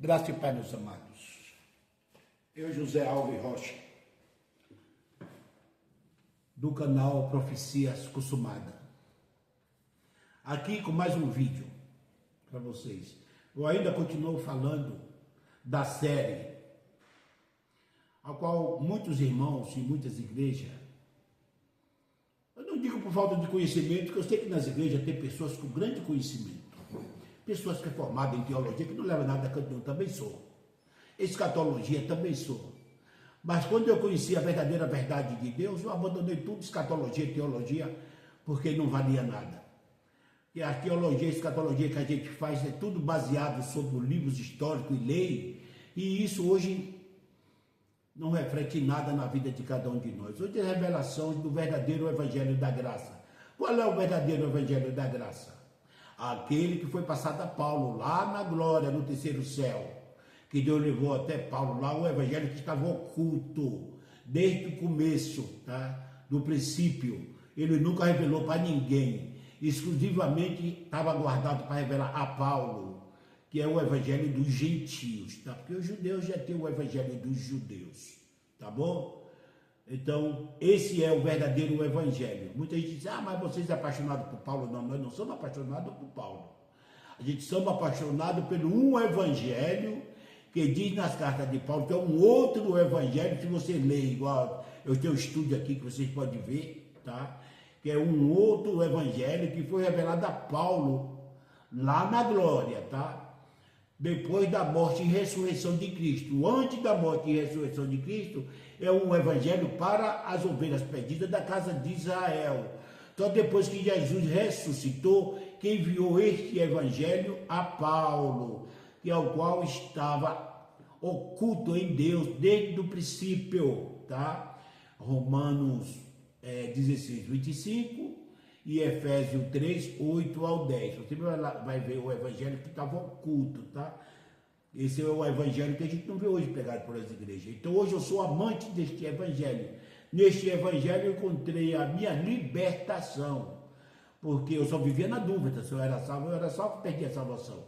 Graça e paz, meus amados. Eu, José Alves Rocha, do canal Profecias Consumada. Aqui com mais um vídeo para vocês. Eu ainda continuo falando da série, a qual muitos irmãos e muitas igrejas, eu não digo por falta de conhecimento, porque eu sei que nas igrejas tem pessoas com grande conhecimento. Pessoas que é formada em teologia, que não leva nada a canto nenhum, também sou. Escatologia, também sou. Mas quando eu conheci a verdadeira verdade de Deus, eu abandonei tudo, escatologia e teologia, porque não valia nada. E a teologia e a escatologia que a gente faz é tudo baseado sobre livros históricos e lei, e isso hoje não reflete nada na vida de cada um de nós. Hoje é a revelação do verdadeiro evangelho da graça. Qual é o verdadeiro evangelho da graça? Aquele que foi passado a Paulo lá na glória, no terceiro céu, que Deus levou até Paulo lá, o evangelho que estava oculto desde o começo, tá? Do princípio. Ele nunca revelou para ninguém, exclusivamente estava guardado para revelar a Paulo, que é o evangelho dos gentios, tá? Porque os judeus já têm o evangelho dos judeus, tá bom? Então, esse é o verdadeiro evangelho. Muita gente diz, mas vocês são apaixonados por Paulo. Não, nós não somos apaixonados por Paulo. A gente somos apaixonados pelo um evangelho que diz nas cartas de Paulo, que é um outro evangelho, se você lê igual, eu tenho um estúdio aqui que vocês podem ver, tá? Que é um outro evangelho que foi revelado a Paulo lá na glória, tá? Depois da morte e ressurreição de Cristo. Antes da morte e ressurreição de Cristo, é um evangelho para as ovelhas perdidas da casa de Israel. Então, depois que Jesus ressuscitou, que enviou este evangelho a Paulo, que é o qual estava oculto em Deus desde o princípio, tá? Romanos 16, 25 e Efésios 3, 8 ao 10. Você vai ver o evangelho que estava oculto, tá? Esse é o evangelho que a gente não vê hoje pregado por as igrejas. Então hoje eu sou amante deste evangelho. Neste evangelho eu encontrei a minha libertação. Porque eu só vivia na dúvida se eu era salvo e perdi a salvação.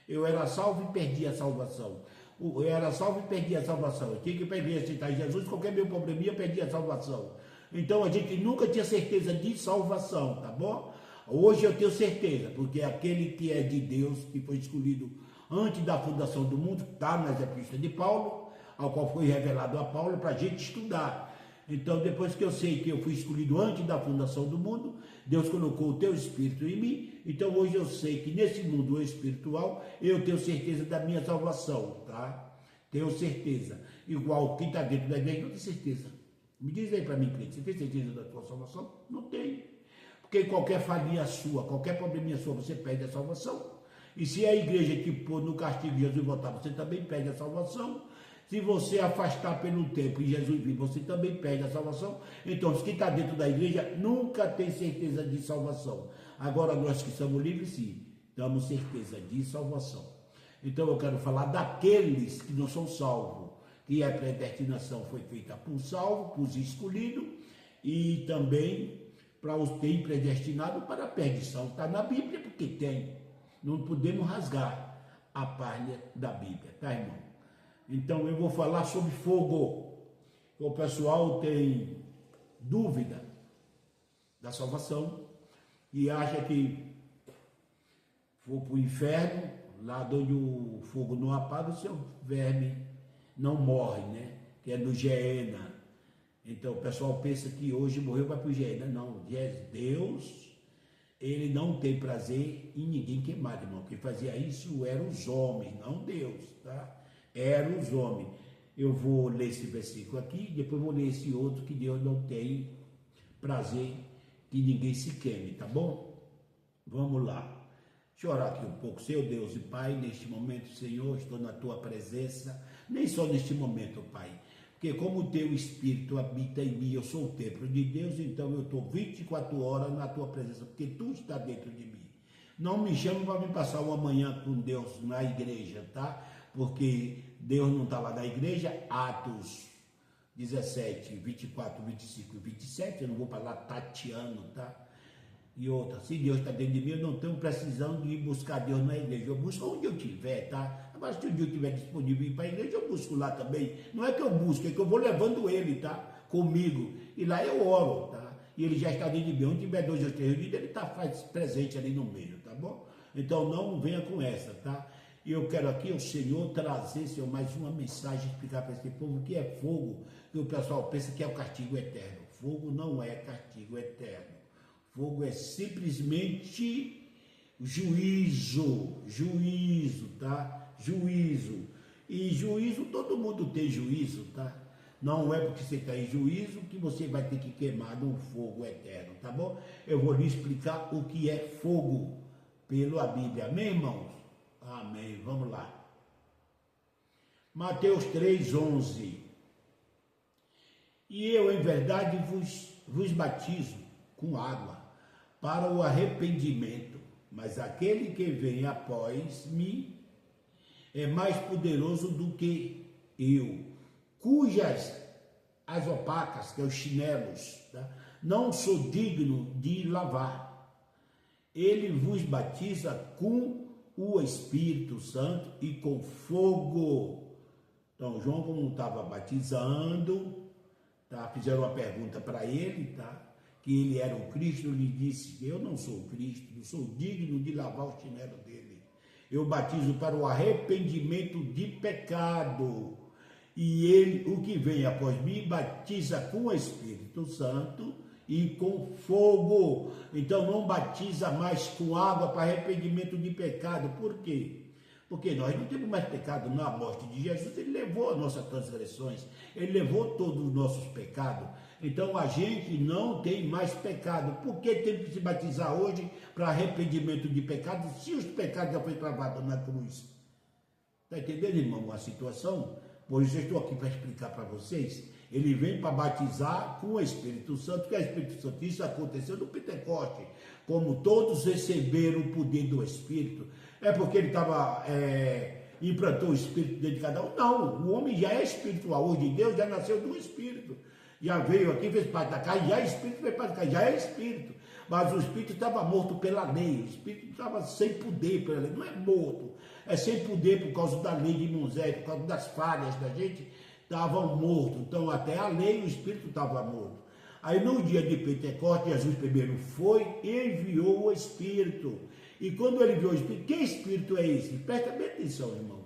Eu era salvo e perdi a salvação. Eu era salvo e perdi a salvação. Eu tinha que perder aceitar Jesus, qualquer meu probleminha, eu perdi a salvação. Então a gente nunca tinha certeza de salvação, tá bom? Hoje eu tenho certeza, porque aquele que é de Deus, que foi escolhido antes da fundação do mundo, está nas epístolas de Paulo, ao qual foi revelado a Paulo para a gente estudar. Então, depois que eu sei que eu fui escolhido antes da fundação do mundo, Deus colocou o teu Espírito em mim, então hoje eu sei que nesse mundo espiritual, eu tenho certeza da minha salvação, tá? Tenho certeza. Igual quem está dentro da igreja não tem certeza. Me diz aí para mim, crente, você tem certeza da tua salvação? Não tem. Porque qualquer falha sua, qualquer probleminha sua, você perde a salvação. E se a igreja te pôr no castigo de Jesus voltar, você também perde a salvação. Se você afastar pelo tempo e Jesus vir, você também perde a salvação. Então, quem está dentro da igreja nunca tem certeza de salvação. Agora, nós que somos livres, sim, temos certeza de salvação. Então, eu quero falar daqueles que não são salvos. Que a predestinação foi feita por salvo, por escolhido, e também para os que têm predestinado para a perdição. Está na Bíblia, porque tem. Não podemos rasgar a palha da Bíblia, tá, irmão? Então eu vou falar sobre fogo. O pessoal tem dúvida da salvação e acha que for para o inferno, lá onde o fogo não apaga, o seu verme não morre, né? Que é no Geena. Então o pessoal pensa que hoje morreu, vai para o Geena. Não, Deus, ele não tem prazer em ninguém queimado, irmão. Quem fazia isso eram os homens, não Deus, tá? Eram os homens. Eu vou ler esse versículo aqui, depois vou ler esse outro, que Deus não tem prazer que ninguém se queime, tá bom? Vamos lá. Deixa eu orar aqui um pouco. Senhor Deus e Pai, neste momento, Senhor, estou na Tua presença, nem só neste momento, Pai, porque como o Teu Espírito habita em mim, eu sou o templo de Deus, então eu estou 24 horas na Tua presença, porque Tu está dentro de mim. Não me chame para me passar uma manhã com Deus na igreja, tá? Porque Deus não está lá na igreja. Atos 17, 24, 25 e 27, eu não vou para lá tateando, tá? E outra, se Deus está dentro de mim, eu não tenho precisão de ir buscar Deus na igreja. Eu busco onde eu estiver, tá? Mas se o dia eu estiver disponível ir para a igreja, eu busco lá também. Não é que eu busco, é que eu vou levando ele, tá? Comigo. E lá eu oro, tá? E ele já está dentro de mim. Onde tiver 2 ou 3 reunidos, ele está presente ali no meio, tá bom? Então não venha com essa, tá? E eu quero aqui, o Senhor, trazer, Senhor, mais uma mensagem, explicar para esse povo o que é fogo, que o pessoal pensa que é o castigo eterno. Fogo não é castigo eterno. Fogo é simplesmente juízo, tá? Juízo. E juízo, todo mundo tem juízo, tá? Não é porque você está em juízo que você vai ter que queimar num fogo eterno, tá bom? Eu vou lhe explicar o que é fogo pela Bíblia. Amém, irmãos? Amém. Vamos lá. Mateus 3:11. E eu, em verdade, vos batizo com água para o arrependimento, mas aquele que vem após mim é mais poderoso do que eu, cujas as opacas, que é os chinelos, tá? Não sou digno de lavar. Ele vos batiza com o Espírito Santo e com fogo. Então, João, como não estava batizando, tá? Fizeram uma pergunta para ele, tá? Que ele era o Cristo, ele disse: eu não sou o Cristo, não sou digno de lavar o chinelo dele. Eu batizo para o arrependimento de pecado. E ele, o que vem após mim, batiza com o Espírito Santo e com fogo. Então não batiza mais com água para arrependimento de pecado. Por quê? Porque nós não temos mais pecado. Na morte de Jesus, ele levou as nossas transgressões, ele levou todos os nossos pecados. Então a gente não tem mais pecado. Por que tem que se batizar hoje para arrependimento de pecado, se os pecados já foram cravados na cruz? Está entendendo, irmão, a situação? Por isso eu estou aqui para explicar para vocês. Ele vem para batizar com o Espírito Santo, que é o Espírito Santo. Isso aconteceu no Pentecoste. Como todos receberam o poder do Espírito, é porque ele estava implantou o Espírito dentro de cada um? Não, o homem já é espiritual. Hoje Deus já nasceu do Espírito. Já veio aqui, fez parte da carne, já é Espírito, fez parte da carne, já é Espírito. Mas o Espírito estava morto pela lei, o Espírito estava sem poder pela lei, não é morto, é sem poder por causa da lei de Moisés, por causa das falhas da gente, estavam mortos. Então até a lei, o Espírito estava morto. Aí no dia de Pentecostes, Jesus primeiro foi e enviou o Espírito. E quando ele enviou o Espírito, que Espírito é esse? Presta bem atenção, irmão.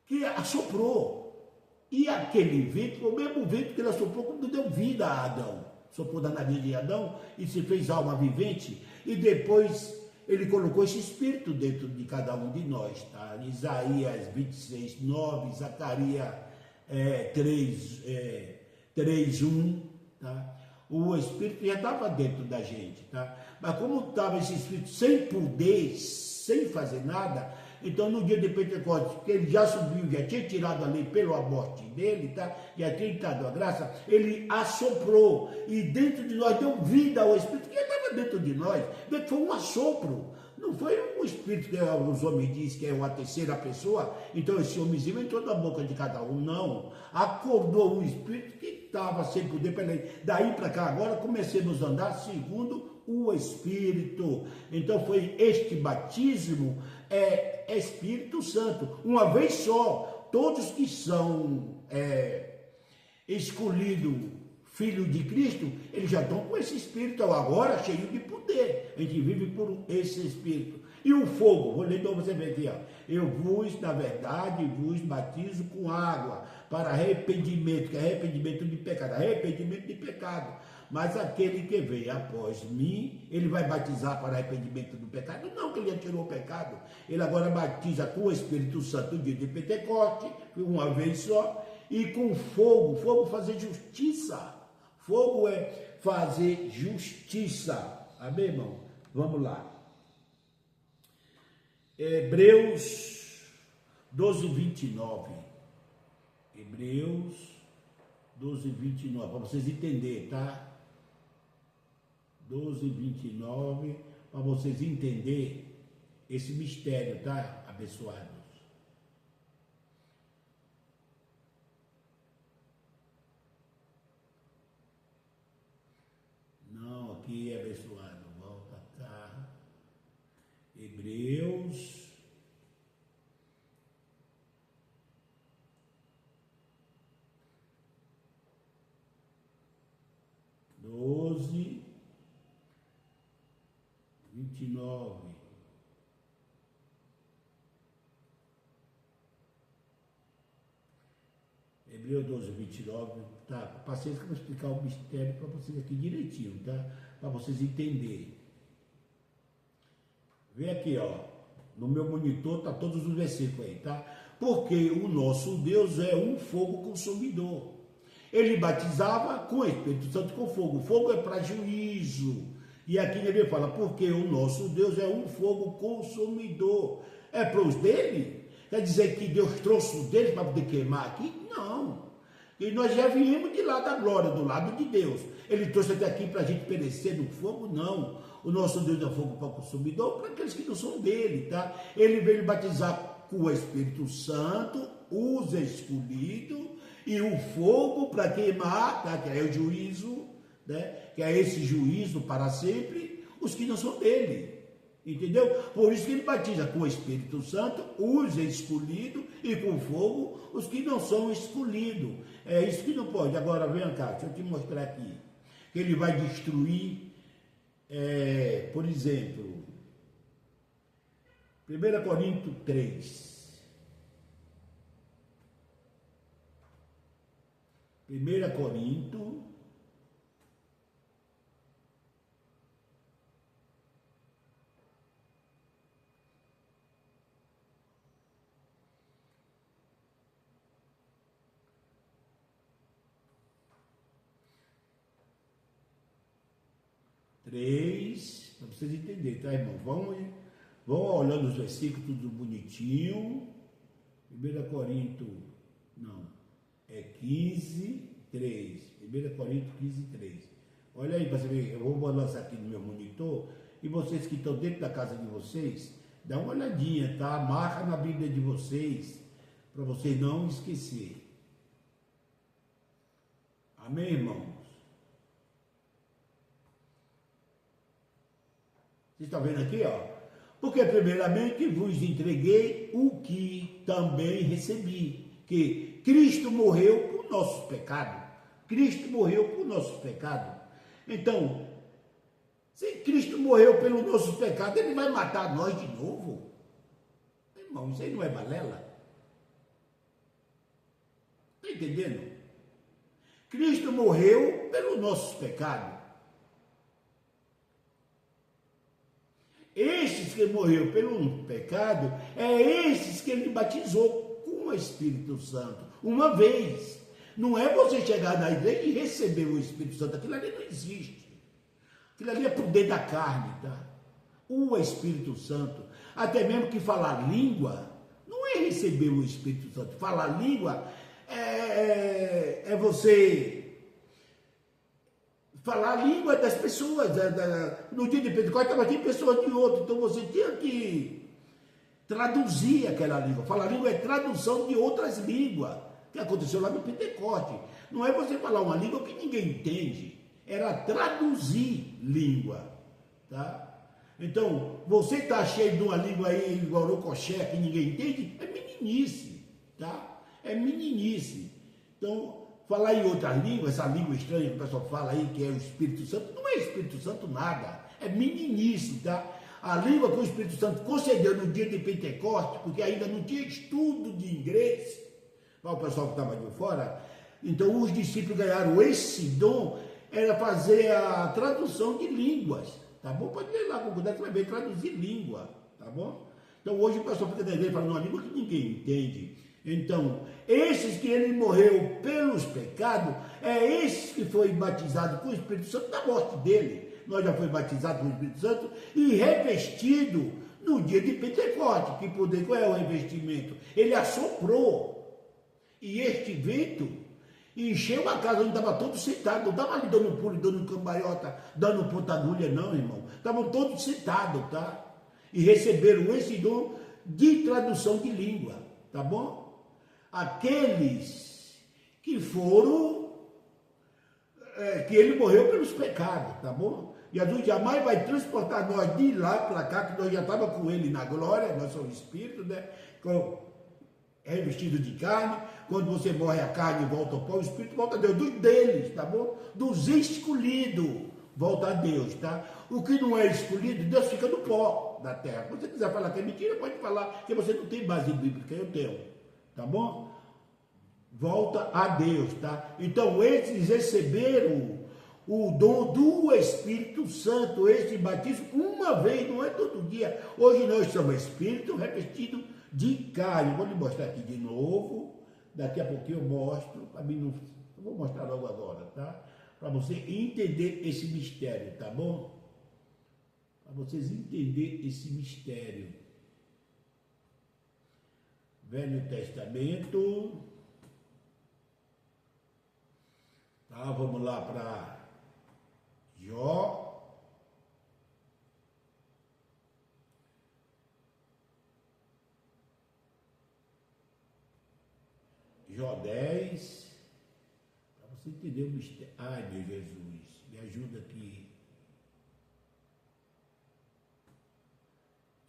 Que assoprou. E aquele vento, foi o mesmo vento que ele assoprou quando deu vida a Adão. Soprou da nariz de Adão e se fez alma vivente. E depois ele colocou esse Espírito dentro de cada um de nós. Tá? Isaías 26:9, Zacarias 3:1. Tá? O Espírito já estava dentro da gente. Tá? Mas como estava esse Espírito sem poder, sem fazer nada, então no dia de Pentecostes, que ele já subiu, já tinha tirado a lei pela morte dele, tá? Já tinha dado a graça, ele assoprou e dentro de nós deu vida ao Espírito que estava dentro de nós. Foi um assopro, não foi um Espírito que os homens dizem que é uma terceira pessoa, então esse homenzinho entrou na boca de cada um, não. Acordou um Espírito que estava sem poder pela lei. Daí para cá agora comecemos a andar segundo o Espírito. Então foi este batismo, Espírito Santo, uma vez só. Todos que são escolhidos, filhos de Cristo, eles já estão com esse Espírito agora cheio de poder. A gente vive por esse Espírito. E o fogo, vou ler para você ver aqui, ó. Eu na verdade, vos batizo com água para arrependimento, que é arrependimento de pecado. Mas aquele que veio após mim, ele vai batizar para arrependimento do pecado? Não, que ele já tirou o pecado. Ele agora batiza com o Espírito Santo no dia de Pentecoste, uma vez só, e com fogo. Fogo fazer justiça. Fogo é fazer justiça. Amém, irmão? Vamos lá. Hebreus 12:29. Hebreus 12:29, para vocês entenderem, tá? 12:29, para vocês entenderem esse mistério, tá? Abençoados. Não, aqui é abençoado. Volta cá. Hebreus 12, 29. Hebreus 12, 29, tá? Paciência que eu vou explicar o mistério para vocês aqui direitinho, tá? Para vocês entenderem. Vem aqui, ó. No meu monitor tá todos os versículos aí, tá? Porque o nosso Deus é um fogo consumidor. Ele batizava com o Espírito Santo com fogo. O fogo é para juízo. E aqui ele fala, porque o nosso Deus é um fogo consumidor. É para os dele? Quer dizer que Deus trouxe os deles para poder queimar aqui? Não. E nós já viemos de lá da glória, do lado de Deus. Ele trouxe até aqui para a gente perecer no fogo? Não. O nosso Deus é fogo para o consumidor, para aqueles que não são dele, tá? Ele veio batizar com o Espírito Santo, os escolhidos, e o fogo para queimar, tá? Que é o juízo, né? Que é esse juízo para sempre, os que não são dele. Entendeu? Por isso que ele batiza com o Espírito Santo, os escolhidos, e com fogo, os que não são escolhidos. É isso que não pode. Agora, vem cá, deixa eu te mostrar aqui. Ele vai destruir, por exemplo, 1 Coríntios 3. 1 Coríntios 3, para vocês entenderem, tá, irmão? Vão olhando os versículos, tudo bonitinho. 1 Coríntios, não, é 15, 3. 1 Coríntios 15, 3. Olha aí para você ver, eu vou lançar aqui no meu monitor, e vocês que estão dentro da casa de vocês, dá uma olhadinha, tá? Marca na Bíblia de vocês, para vocês não esquecer. Amém, irmãos? Vocês estão vendo aqui, ó? Porque primeiramente vos entreguei o que também recebi, que Cristo morreu por nossos pecados. Cristo morreu por nossos pecados. Então, se Cristo morreu pelos nossos pecados, ele vai matar nós de novo? Irmão, isso aí não é balela? Está entendendo? Cristo morreu pelos nossos pecados. Estes que morreu pelo pecado, é estes que ele batizou com o Espírito Santo, uma vez. Não é você chegar na igreja e receber o Espírito Santo, aquilo ali não existe. Aquilo ali é por dentro da carne, tá? O Espírito Santo, até mesmo que falar língua, não é receber o Espírito Santo. Falar língua é você falar a língua das pessoas. No dia de Pentecostes estava aqui pessoas de outro, então você tinha que traduzir aquela língua. Falar língua é tradução de outras línguas, que aconteceu lá no Pentecostes. Não é você falar uma língua que ninguém entende, era traduzir língua, tá? Então, você está cheio de uma língua aí, igual o coxé, que ninguém entende, é meninice, tá? É meninice. Então, falar em outras línguas, essa língua estranha que o pessoal fala aí, que é o Espírito Santo, não é Espírito Santo nada, é meninice, tá? A língua que o Espírito Santo concedeu no dia de Pentecostes, porque ainda não tinha estudo de inglês, para o pessoal que estava de fora, então os discípulos ganharam esse dom, era fazer a tradução de línguas, tá bom? Pode ler lá com cuidado, você vai ver, traduzir língua, tá bom? Então hoje o pessoal fica entendendo, falando uma língua que ninguém entende. Então, esses que ele morreu pelos pecados, é esses que foi batizado com o Espírito Santo na morte dele. Nós já foi batizado com o Espírito Santo e revestido no dia de Pentecostes. Que poder, qual é o revestimento? Ele assoprou. E este vento encheu a casa onde estava todos sentados. Não estava ali dando pulo, dando cambaiota, dando pontagulha, não, irmão. Estavam todos sentados, tá? E receberam esse dom de tradução de língua, tá bom? Aqueles que foram, que ele morreu pelos pecados, tá bom? Jesus jamais vai transportar nós de lá para cá, que nós já estávamos com ele na glória, nós somos espíritos, né? Revestido de carne. Quando você morre, a carne volta ao pó, o espírito volta a Deus, dos deles, tá bom? Dos escolhidos, volta a Deus, tá? O que não é escolhido, Deus fica no pó da terra. Se você quiser falar que é mentira, pode falar que você não tem base bíblica, eu tenho, tá bom? Volta a Deus, tá? Então, eles receberam o dom do Espírito Santo, este batismo, uma vez, não é todo dia. Hoje nós somos Espírito revestido de carne. Vou lhe mostrar aqui de novo, daqui a pouquinho eu mostro, para mim não, eu vou mostrar logo agora, tá? Para você entender esse mistério, tá bom? Para vocês entenderem esse mistério. Velho Testamento. Tá, vamos lá para Jó. Jó 10. Para você entender o mistério. Ai, meu Jesus, me ajuda aqui.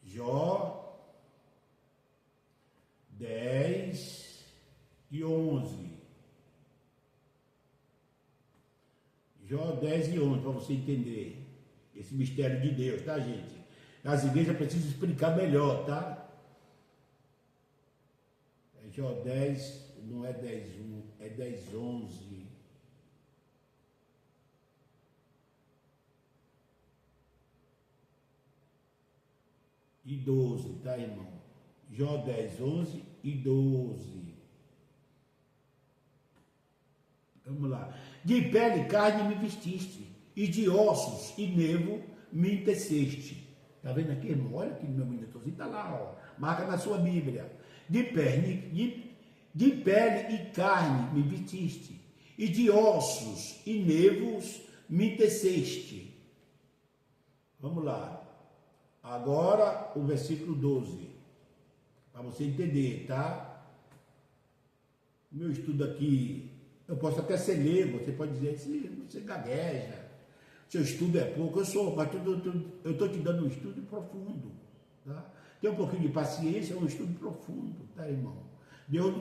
Jó 10 e 11. Jó 10 e 11, para você entender esse mistério de Deus, tá, gente? As igrejas precisam explicar melhor, tá? É Jó 10, não é 10, 1, é 10, 11. E 12, tá, irmão? Jó 10, 11 e 12. Vamos lá. De pele e carne me vestiste, e de ossos e nervo me teceste. Está vendo aqui, irmão? Olha aqui no meu monitorzinho, está lá, ó. Marca na sua Bíblia. De pele e carne me vestiste, e de ossos e nervos me teceste. Vamos lá. Agora o versículo 12. Para você entender, tá? Meu estudo aqui. Eu posso até ser leigo, você pode dizer, você gagueja, seu estudo é pouco, eu sou, mas eu estou te dando um estudo profundo, tá? Tem um pouquinho de paciência, é um estudo profundo, tá, irmão? Deus,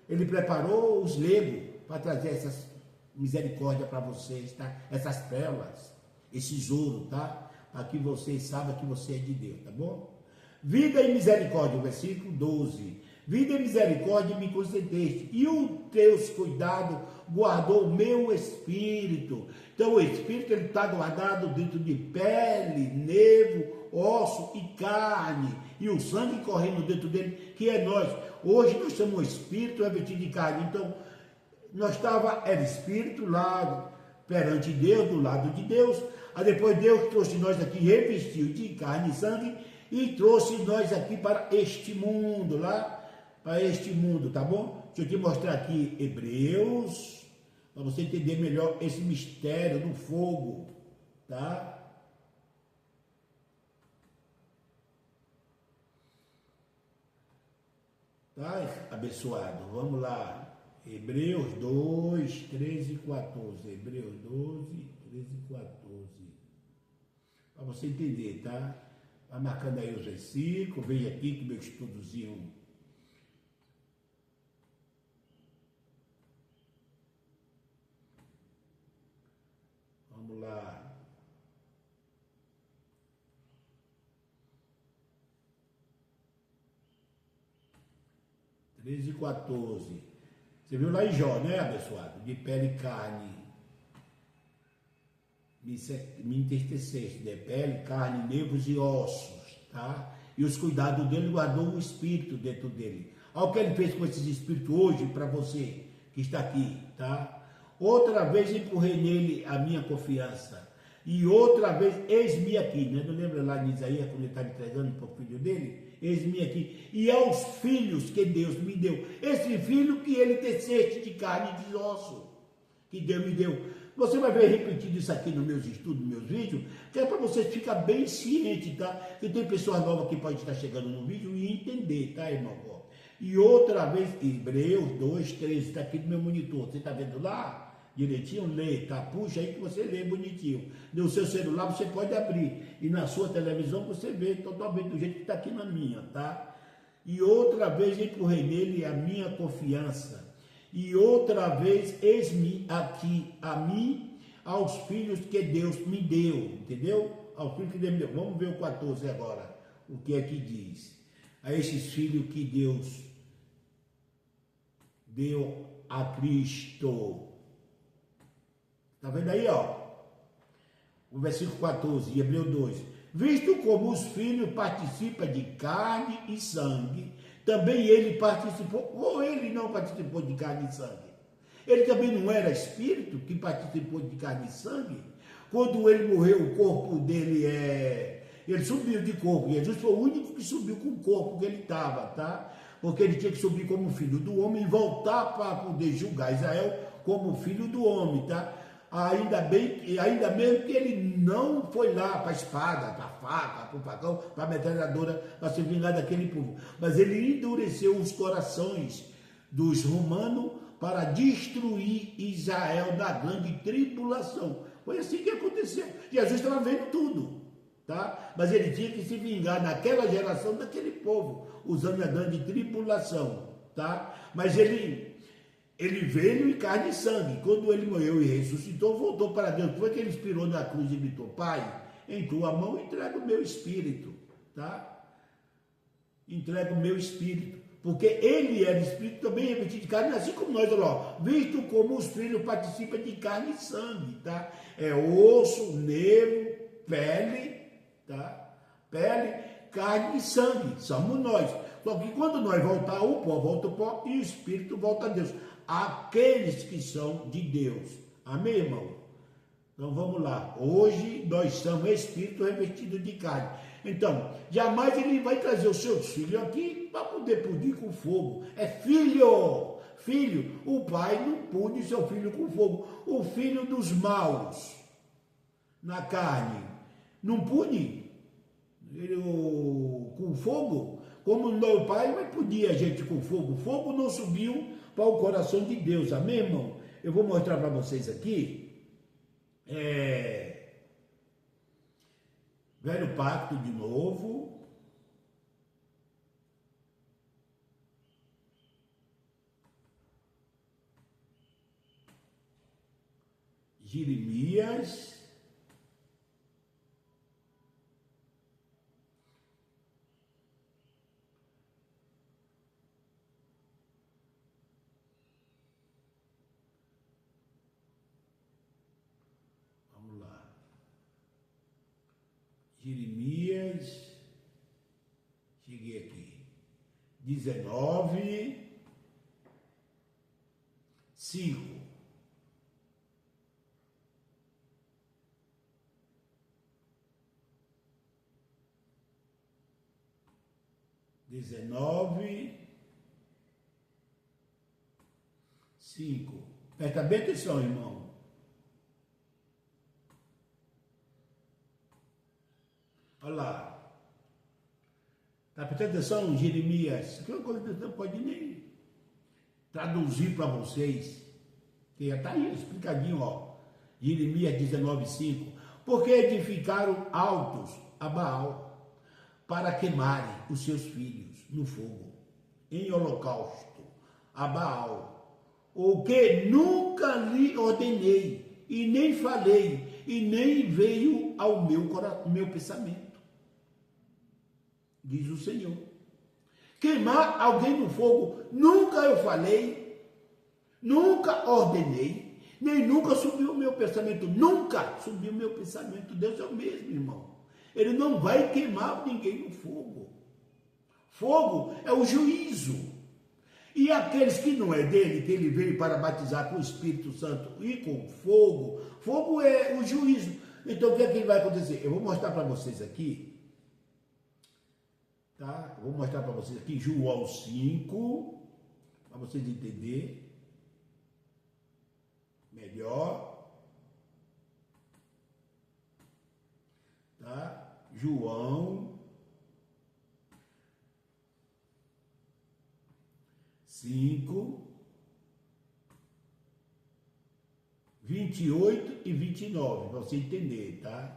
Ele preparou os leigos para trazer essas misericórdias para vocês, tá? Essas pérolas, esse ouro, tá? Para que vocês saibam que você é de Deus, tá bom? Vida e misericórdia, o versículo 12. Vida e misericórdia me concedeste, e o teus cuidados guardou o meu espírito. Então o espírito está guardado dentro de pele, nervo, osso e carne, e o sangue correndo dentro dele, que é nós. Hoje nós somos um espírito revestido de carne. Então era espírito lá perante Deus, do lado de Deus. Aí depois Deus trouxe nós aqui, revestiu de carne e sangue, e trouxe nós aqui para este mundo, lá para este mundo, tá bom? Deixa eu te mostrar aqui Hebreus, para você entender melhor esse mistério do fogo, tá? Tá, abençoado? Vamos lá. Hebreus 2, 13 e 14. Hebreus 12, 13 e 14. Para você entender, tá? Vai marcando aí os versículos, vem aqui que meu estudozinho. Vamos lá. Treze e 14. Você viu lá em Jó, né, abençoado? De pele e carne. Me entristeceste, de pele, carne, nervos e ossos, tá? E os cuidados dele guardou o espírito dentro dele. Olha o que ele fez com esses espíritos hoje para você que está aqui, tá? Outra vez empurrei nele a minha confiança. E outra vez, eis-me aqui, né? Não lembra lá de Isaías, quando ele estava entregando para o filho dele? Eis-me aqui. E aos filhos que Deus me deu. Esse filho que ele teceste de carne e de osso, que Deus me deu. Você vai ver repetido isso aqui nos meus estudos, nos meus vídeos, que é para você ficar bem ciente, tá? Que tem pessoas novas que podem estar chegando no vídeo e entender, tá, irmão? E outra vez, Hebreus 2, 13, está aqui no meu monitor. Você está vendo lá? Direitinho, lê, tá? Puxa aí que você lê bonitinho. No seu celular você pode abrir. E na sua televisão você vê totalmente do jeito que está aqui na minha, tá? E outra vez empurrei nele a minha confiança. E outra vez, eis-me aqui a mim, aos filhos que Deus me deu, entendeu? Aos filhos que Deus me deu. Vamos ver o 14 agora, o que é que diz. A esses filhos que Deus deu a Cristo. Está vendo aí, ó? O versículo 14, de Hebreus 2. Visto como os filhos participam de carne e sangue, também ele participou, ou ele não participou de carne e sangue? Ele também não era espírito que participou de carne e sangue? Quando ele morreu, o corpo dele ele subiu de corpo. Jesus foi o único que subiu com o corpo que ele estava, tá? Porque ele tinha que subir como filho do homem e voltar para poder julgar Israel como filho do homem, tá? Ainda mesmo que ele não foi lá para a espada, para a faca, para o facão, para a metralhadora, para se vingar daquele povo. Mas ele endureceu os corações dos romanos para destruir Israel da grande tribulação. Foi assim que aconteceu. Jesus estava vendo tudo, tá? Mas ele tinha que se vingar naquela geração daquele povo, usando a grande tribulação, tá? Mas ele veio em carne e sangue. Quando ele morreu e ressuscitou, voltou para Deus. Foi que ele expirou na cruz e gritou: Pai, em tua mão entrega o meu espírito, tá? Entrega o meu espírito. Porque ele era espírito também revestido de carne, assim como nós, olha lá, visto como os filhos participam de carne e sangue, tá? É osso, nervo, pele, tá? Pele, carne e sangue, somos nós. Só que quando nós voltar, o pó volta ao pó e o espírito volta a Deus. Aqueles que são de Deus. Amém, irmão? Então vamos lá. Hoje nós somos espírito revestido de carne. Então, jamais ele vai trazer os seus filhos aqui para poder punir com fogo. É filho. Filho. O pai não pune seu filho com fogo. O filho dos maus na carne não pune ele, com fogo. Como o meu pai vai punir a gente com fogo. O fogo não subiu para o coração de Deus. Amém, irmão? Eu vou mostrar para vocês aqui. Velho pacto de novo. Jeremias. Vamos lá. Jeremias. Cheguei aqui. 19, 5. Presta bem atenção, irmão. Olha lá. Está prestando atenção, Jeremias? Que é uma coisa que você não pode nem traduzir para vocês. Que já está aí explicadinho, ó. Jeremias 19:5. Porque edificaram altos a Baal para queimarem os seus filhos no fogo, em holocausto a Baal, o que nunca lhe ordenei, e nem falei, e nem veio ao meu pensamento, diz o Senhor. Queimar alguém no fogo, nunca eu falei, nunca ordenei, nem nunca subiu o meu pensamento, nunca subiu o meu pensamento. Deus é o mesmo, irmão. Ele não vai queimar ninguém no fogo. Fogo é o juízo. E aqueles que não é dele, que ele veio para batizar com o Espírito Santo e com fogo, fogo é o juízo. Então o que é que vai acontecer? Eu vou mostrar para vocês aqui, tá? Eu vou mostrar para vocês aqui João 5, para vocês entenderem melhor, tá? João 5, 28 e 29, para você entender, tá?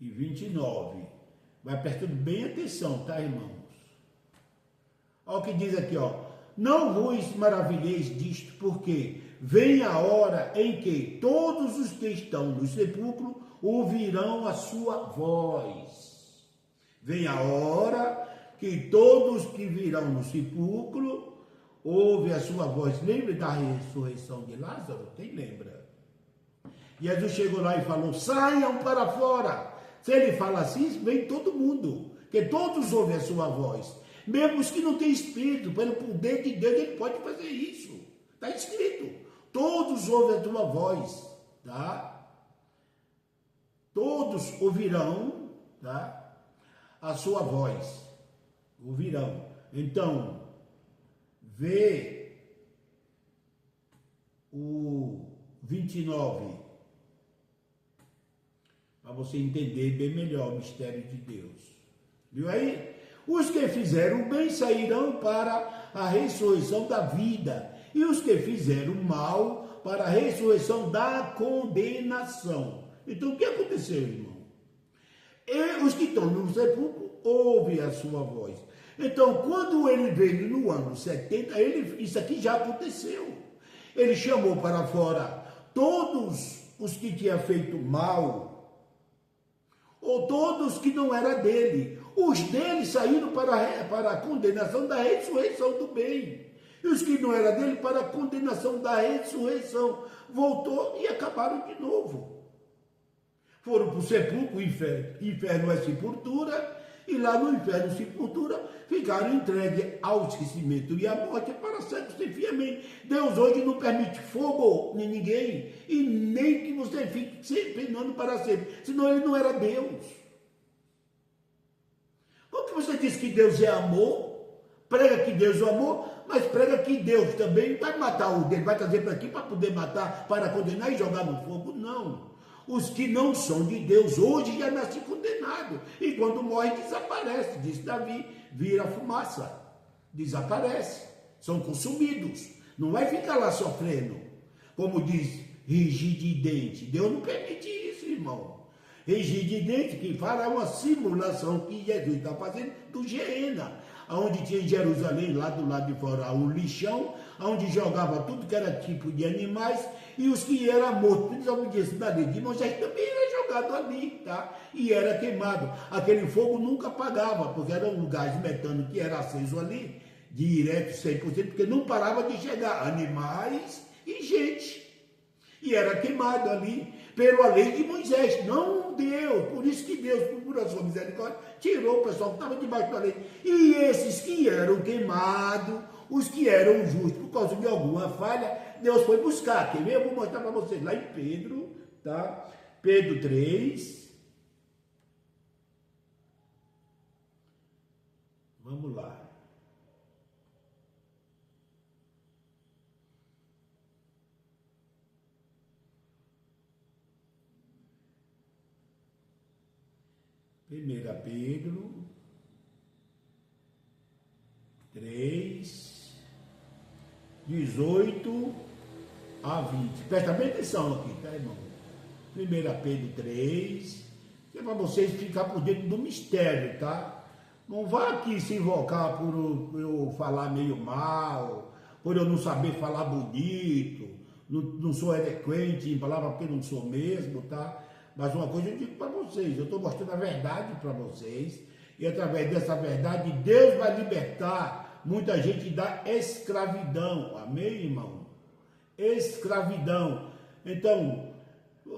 e 29. Vai prestando bem atenção, tá, irmãos? Olha o que diz aqui, ó. Não vos maravilheis disto, porque vem a hora em que todos os que estão no sepulcro ouvirão a sua voz. Vem a hora que todos que virão no sepulcro ouvem a sua voz. Lembra da ressurreição de Lázaro? Quem lembra? Jesus chegou lá e falou, saiam para fora. Se ele fala assim, vem todo mundo, porque todos ouvem a sua voz. Mesmo os que não têm espírito, pelo poder de Deus, ele pode fazer isso. Está escrito. Todos ouvem a tua voz, tá? Todos ouvirão, tá? A sua voz. Ouvirão. Então, vê o 29, para você entender bem melhor o mistério de Deus. Viu aí? Os que fizeram o bem sairão para a ressurreição da vida, e os que fizeram o mal para a ressurreição da condenação. Então, o que aconteceu, irmão? E os que estão no sepulcro ouvem a sua voz. Então, quando ele veio no ano 70, isso aqui já aconteceu. Ele chamou para fora todos os que tinham feito mal, ou todos que não era dele. Os dele saíram para a condenação da ressurreição do bem. E os que não era dele para a condenação da ressurreição. Voltou e acabaram de novo. Foram para o sepulcro, o inferno. Inferno é sepultura. E lá no inferno, sepultura, ficaram entregues ao esquecimento e à morte para séculos sem fim. Amém. Deus hoje não permite fogo em ninguém. E nem que você fique sempre penando para sempre. Senão ele não era Deus. Porque você diz que Deus é amor, prega que Deus é amor, mas prega que Deus também vai matar o dele, vai trazer para aqui para poder matar, para condenar e jogar no fogo. Não. Os que não são de Deus hoje já nascem condenados. E quando morre, desaparece. Diz Davi, vira fumaça. Desaparece. São consumidos. Não vai ficar lá sofrendo. Como diz rigir de dente. Deus não permite isso, irmão. Rigir de dente, que fala uma simulação que Jesus está fazendo do Geena, onde tinha em Jerusalém, lá do lado de fora, um lixão, onde jogava tudo que era tipo de animais, e os que eram mortos, principalmente da lei de Moisés, também era jogado ali, tá? E era queimado. Aquele fogo nunca apagava, porque era um gás metano que era aceso ali, direto 100%, porque não parava de chegar animais e gente. E era queimado ali pela lei de Moisés, não Deus. Por isso que Deus, por a sua misericórdia, tirou o pessoal que estava debaixo da lei. E esses que eram queimados, os que eram justos por causa de alguma falha, Deus foi buscar. Quer ver? Eu vou mostrar para vocês lá em Pedro, tá? Pedro 3. Vamos lá. Primeira Pedro 3, 18 a 20. Presta bem atenção aqui, tá, irmão? 1 Pedro 3, que é para vocês ficar por dentro do mistério, tá? Não vá aqui se invocar por eu falar meio mal, por eu não saber falar bonito, não sou eloquente em palavra porque não sou mesmo, tá? Mas uma coisa eu digo para vocês, eu estou mostrando a verdade para vocês, e através dessa verdade, Deus vai libertar muita gente da escravidão. Amém, irmão? Escravidão. Então,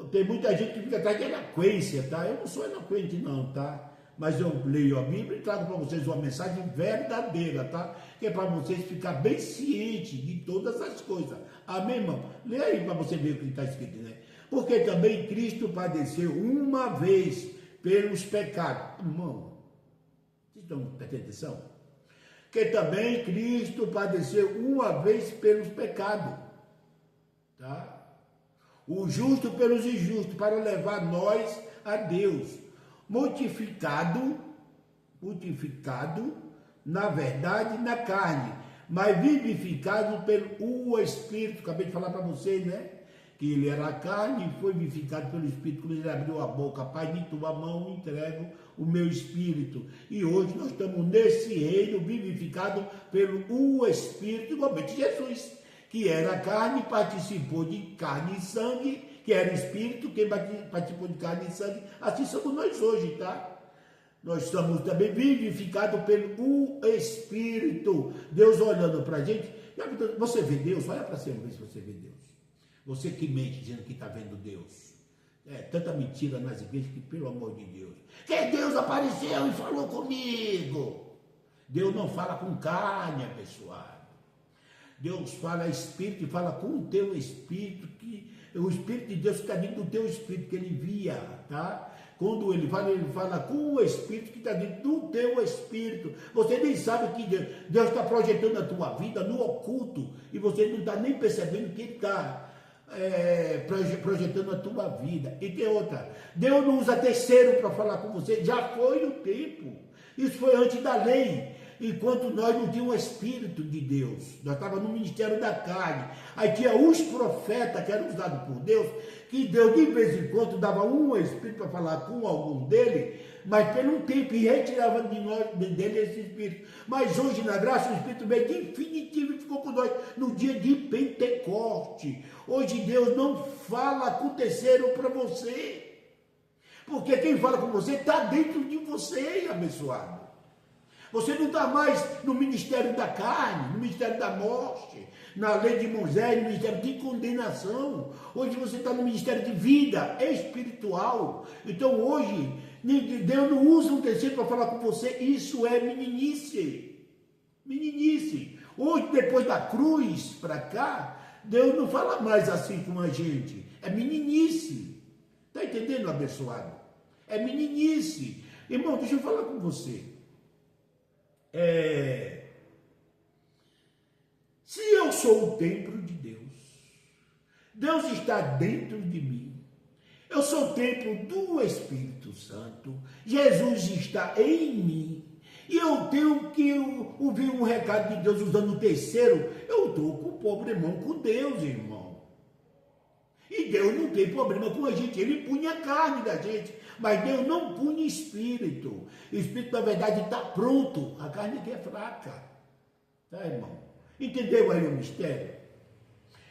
tem muita gente que fica atrás de eloquência, tá? Eu não sou eloquente não, tá? Mas eu leio a Bíblia e trago para vocês uma mensagem verdadeira, tá? Que é para vocês ficarem bem cientes de todas as coisas. Amém, irmão? Lê aí para você ver o que está escrito, né? Porque também Cristo padeceu uma vez pelos pecados. Irmão, vocês estão prestando atenção? Que também Cristo padeceu uma vez pelos pecados. Tá? O justo pelos injustos, para levar nós a Deus. Mortificado, na verdade, na carne, mas vivificado pelo Espírito. Acabei de falar para vocês, né? que ele era carne e foi vivificado pelo Espírito. Quando ele abriu a boca, Pai, de tua mão entrego o meu espírito. E hoje nós estamos nesse reino vivificado pelo Espírito, igualmente Jesus, que era carne, participou de carne e sangue, que era espírito, quem participou de carne e sangue, assim somos nós hoje, tá? Nós estamos também vivificados pelo Espírito. Deus olhando para a gente. Você vê Deus? Olha para cima, ver se você vê Deus. Você que mente dizendo que está vendo Deus. É tanta mentira nas igrejas que, pelo amor de Deus. Que Deus apareceu e falou comigo. Deus não fala com carne, abençoado. Deus fala espírito e fala com o teu espírito, que o Espírito de Deus está dentro do teu espírito, que ele via, tá? Quando ele fala com o Espírito que está dentro do teu espírito. Você nem sabe que Deus está projetando a tua vida no oculto, e você não está nem percebendo que ele está projetando a tua vida. E tem outra, Deus não usa terceiro para falar com você, já foi no tempo. Isso foi antes da lei. Enquanto nós não tínhamos o Espírito de Deus, nós estávamos no ministério da carne, aí tinha os profetas que eram usados por Deus, que Deus de vez em quando dava um Espírito para falar com algum dele, mas pelo tempo, e retirava dele esse Espírito. Mas hoje, na graça, o Espírito veio definitivo e ficou com nós no dia de Pentecoste. Hoje Deus não fala com terceiro para você, porque quem fala com você está dentro de você, abençoado. Você não está mais no ministério da carne, no ministério da morte, na lei de Moisés, no ministério de condenação. Hoje você está no ministério de vida espiritual. Então hoje, Deus não usa um terceiro para falar com você. Isso é meninice. Meninice. Hoje, depois da cruz para cá, Deus não fala mais assim com a gente. É meninice. Está entendendo, abençoado? É meninice. Irmão, deixa eu falar com você. Se eu sou o templo de Deus, Deus está dentro de mim, eu sou o templo do Espírito Santo, Jesus está em mim, e eu tenho que ouvir um recado de Deus usando o terceiro, eu estou com problemão com Deus, irmão. E Deus não tem problema com a gente, ele punha a carne da gente, mas Deus não punha espírito. O espírito, na verdade, está pronto, a carne que é fraca. Tá, irmão? Entendeu aí o mistério?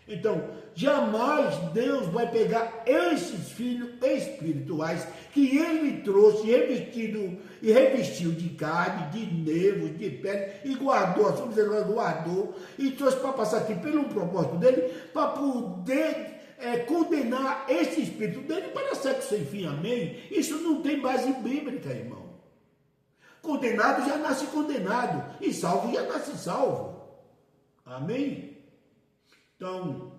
Então, jamais Deus vai pegar esses filhos espirituais que ele trouxe, revestiu de carne, de nervos, de pele, e guardou, a sua misericórdia guardou, e trouxe para passar aqui pelo propósito dele, para poder condenar esse espírito dele para sexo sem fim, amém? Isso não tem base bíblica, irmão. Condenado já nasce condenado, e salvo já nasce salvo, amém? Então,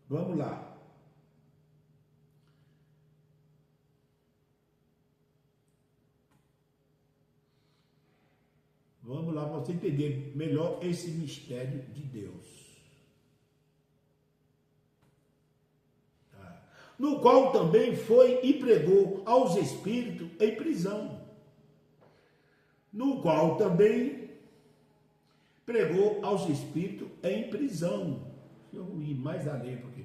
vamos lá. Vamos lá para você entender melhor esse mistério de Deus. No qual também foi e pregou aos espíritos em prisão. No qual também pregou aos espíritos em prisão. Deixa eu ir mais além, porque...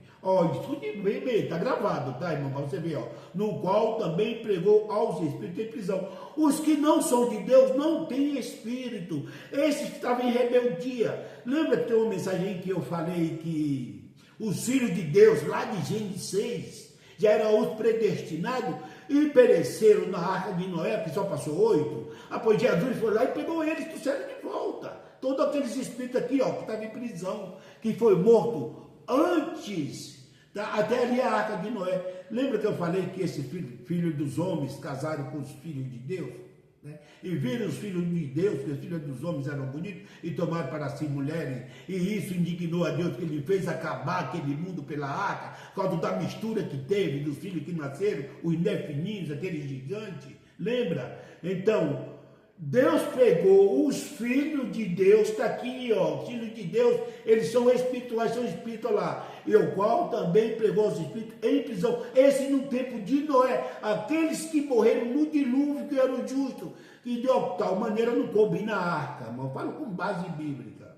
escute bem, está gravado, tá, irmão? Para você ver, no qual também pregou aos espíritos em prisão. Os que não são de Deus não têm espírito. Esses que estavam em rebeldia. Lembra que tem uma mensagem aí que eu falei que os filhos de Deus, lá de Gênesis 6, já eram os predestinados e pereceram na arca de Noé, que só passou 8. Após Jesus foi lá e pegou eles, trouxeram de volta. Todos aqueles espíritos aqui, que estavam em prisão, que foi morto antes, tá? Até ali a arca de Noé. Lembra que eu falei que esses filhos dos homens casaram com os filhos de Deus? Né? E viram os filhos de Deus, que os filhos dos homens eram bonitos, e tomaram para si mulheres, e isso indignou a Deus, que ele fez acabar aquele mundo pela arca, por causa da mistura que teve dos filhos que nasceram, os nefinim, aqueles gigantes, lembra? Então, Deus pegou os filhos de Deus, está aqui, os filhos de Deus, eles são espirituais, são espíritos lá, e o qual também pegou os espíritos em prisão, esse no tempo de Noé, aqueles que morreram no dilúvio, que eram justos, que de tal maneira não coube na arca, mas eu falo com base bíblica.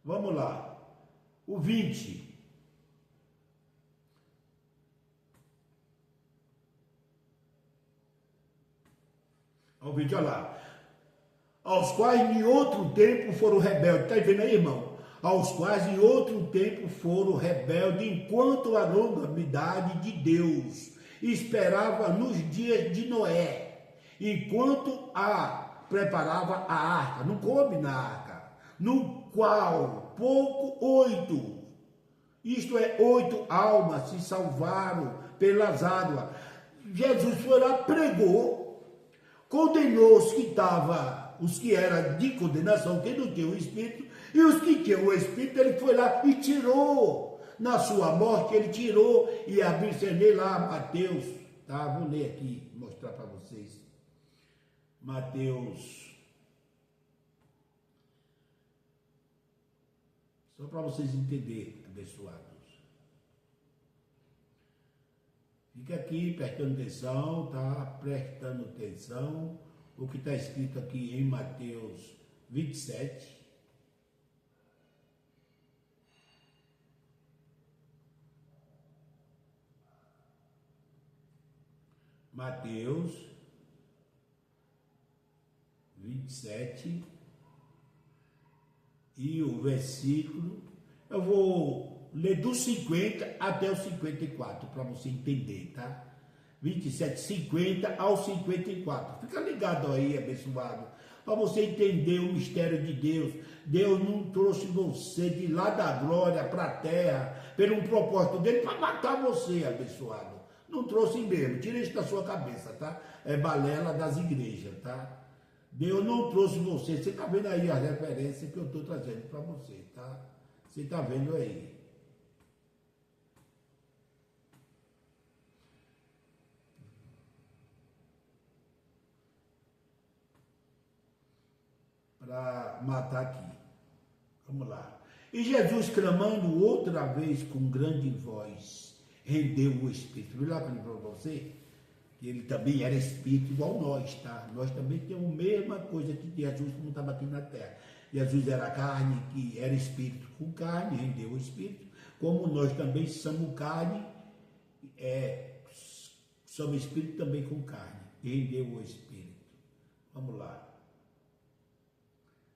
Vamos lá. O 20. O 20, olha lá. Aos quais em outro tempo foram rebeldes. Está vendo aí, irmão? Aos quais em outro tempo foram rebeldes, enquanto a longanimidade de Deus esperava nos dias de Noé, enquanto preparava a arca, não coube na arca, no qual pouco 8, isto é, 8 almas se salvaram pelas águas. Jesus foi lá, pregou, condenou os que eram de condenação, que não tinham o Espírito, e os que tinham o Espírito, ele foi lá e tirou. Na sua morte, ele tirou e abriu lá Mateus, tá? Vou ler aqui, mostrar para vocês. Mateus, só para vocês entenderem, abençoados. Fica aqui prestando atenção, tá? Prestando atenção. O que está escrito aqui em Mateus 27. Mateus 27 e o versículo, eu vou ler do 50 até o 54, para você entender, tá? 27, 50 ao 54. Fica ligado aí, abençoado, para você entender o mistério de Deus. Deus não trouxe você de lá da glória para a terra, pelo um propósito dele, para matar você, abençoado. Não trouxe mesmo, tira isso da sua cabeça, tá? É balela das igrejas, tá? Deus não trouxe você. Você está vendo aí a referência que eu estou trazendo para você, tá? Você está vendo aí. Para matar aqui. Vamos lá. E Jesus, clamando outra vez com grande voz, rendeu o Espírito. Viu lá que ele falou para você? Que ele também era Espírito igual nós, tá? Nós também temos a mesma coisa que Jesus, como estava aqui na terra. Jesus era carne, que era Espírito com carne, rendeu o Espírito. Como nós também somos carne, somos Espírito também com carne, rendeu o Espírito. Vamos lá.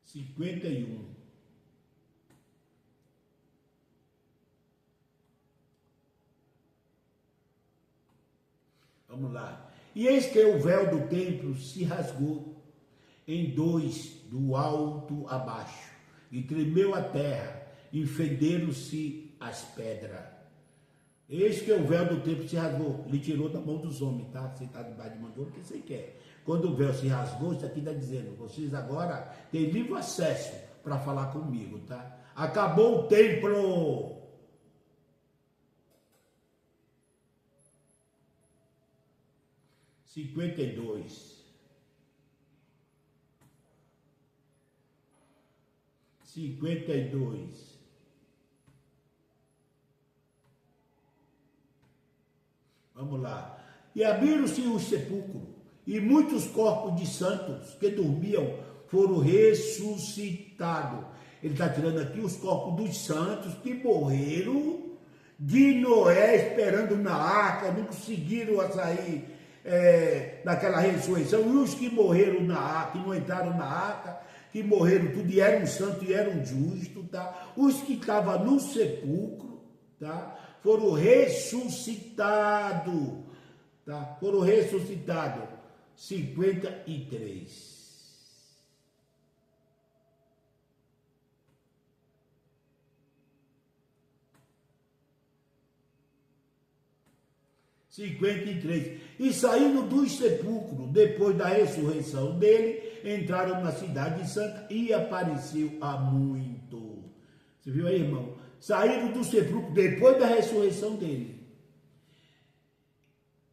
51. Vamos lá. E eis que o véu do templo se rasgou em dois, do alto a baixo, e tremeu a terra, e fenderam-se as pedras. Eis que o véu do templo se rasgou. Ele tirou da mão dos homens, tá? Você está debaixo de mão de homem, o que você quer. Quando o véu se rasgou, isso aqui está dizendo, vocês agora têm livre acesso para falar comigo, tá? Acabou o templo. 52. 52. Vamos lá. E abriram-se os sepulcros, e muitos corpos de santos que dormiam foram ressuscitados. Ele está tirando aqui os corpos dos santos que morreram de Noé, esperando na arca, não conseguiram sair daquela ressurreição. E os que morreram na arca, que não entraram na arca, que morreram tudo e eram santos e eram justos, tá? Os que estavam no sepulcro, tá? Foram ressuscitados, tá? Foram ressuscitados. 53. 53. E saindo dos sepulcros, depois da ressurreição dele, entraram na cidade santa e apareceu a muito. Você viu aí, irmão? Saíram do sepulcro depois da ressurreição dele.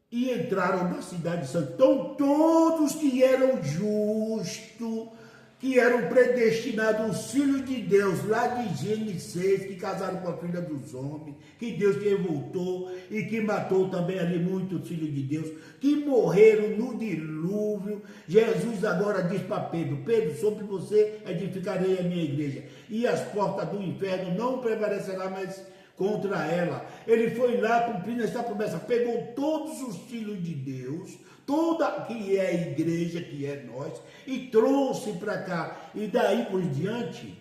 E entraram na cidade santa. Então todos que eram justos, que eram predestinados, os filhos de Deus, lá de Gênesis 6, que casaram com a filha dos homens, que Deus revoltou e que matou também ali muitos filhos de Deus, que morreram no dilúvio. Jesus agora diz para Pedro: Pedro, sobre você edificarei a minha igreja, e as portas do inferno não prevalecerão mais contra ela. Ele foi lá cumprindo essa promessa, pegou todos os filhos de Deus, toda que é a igreja, que é nós, e trouxe para cá. E daí por diante,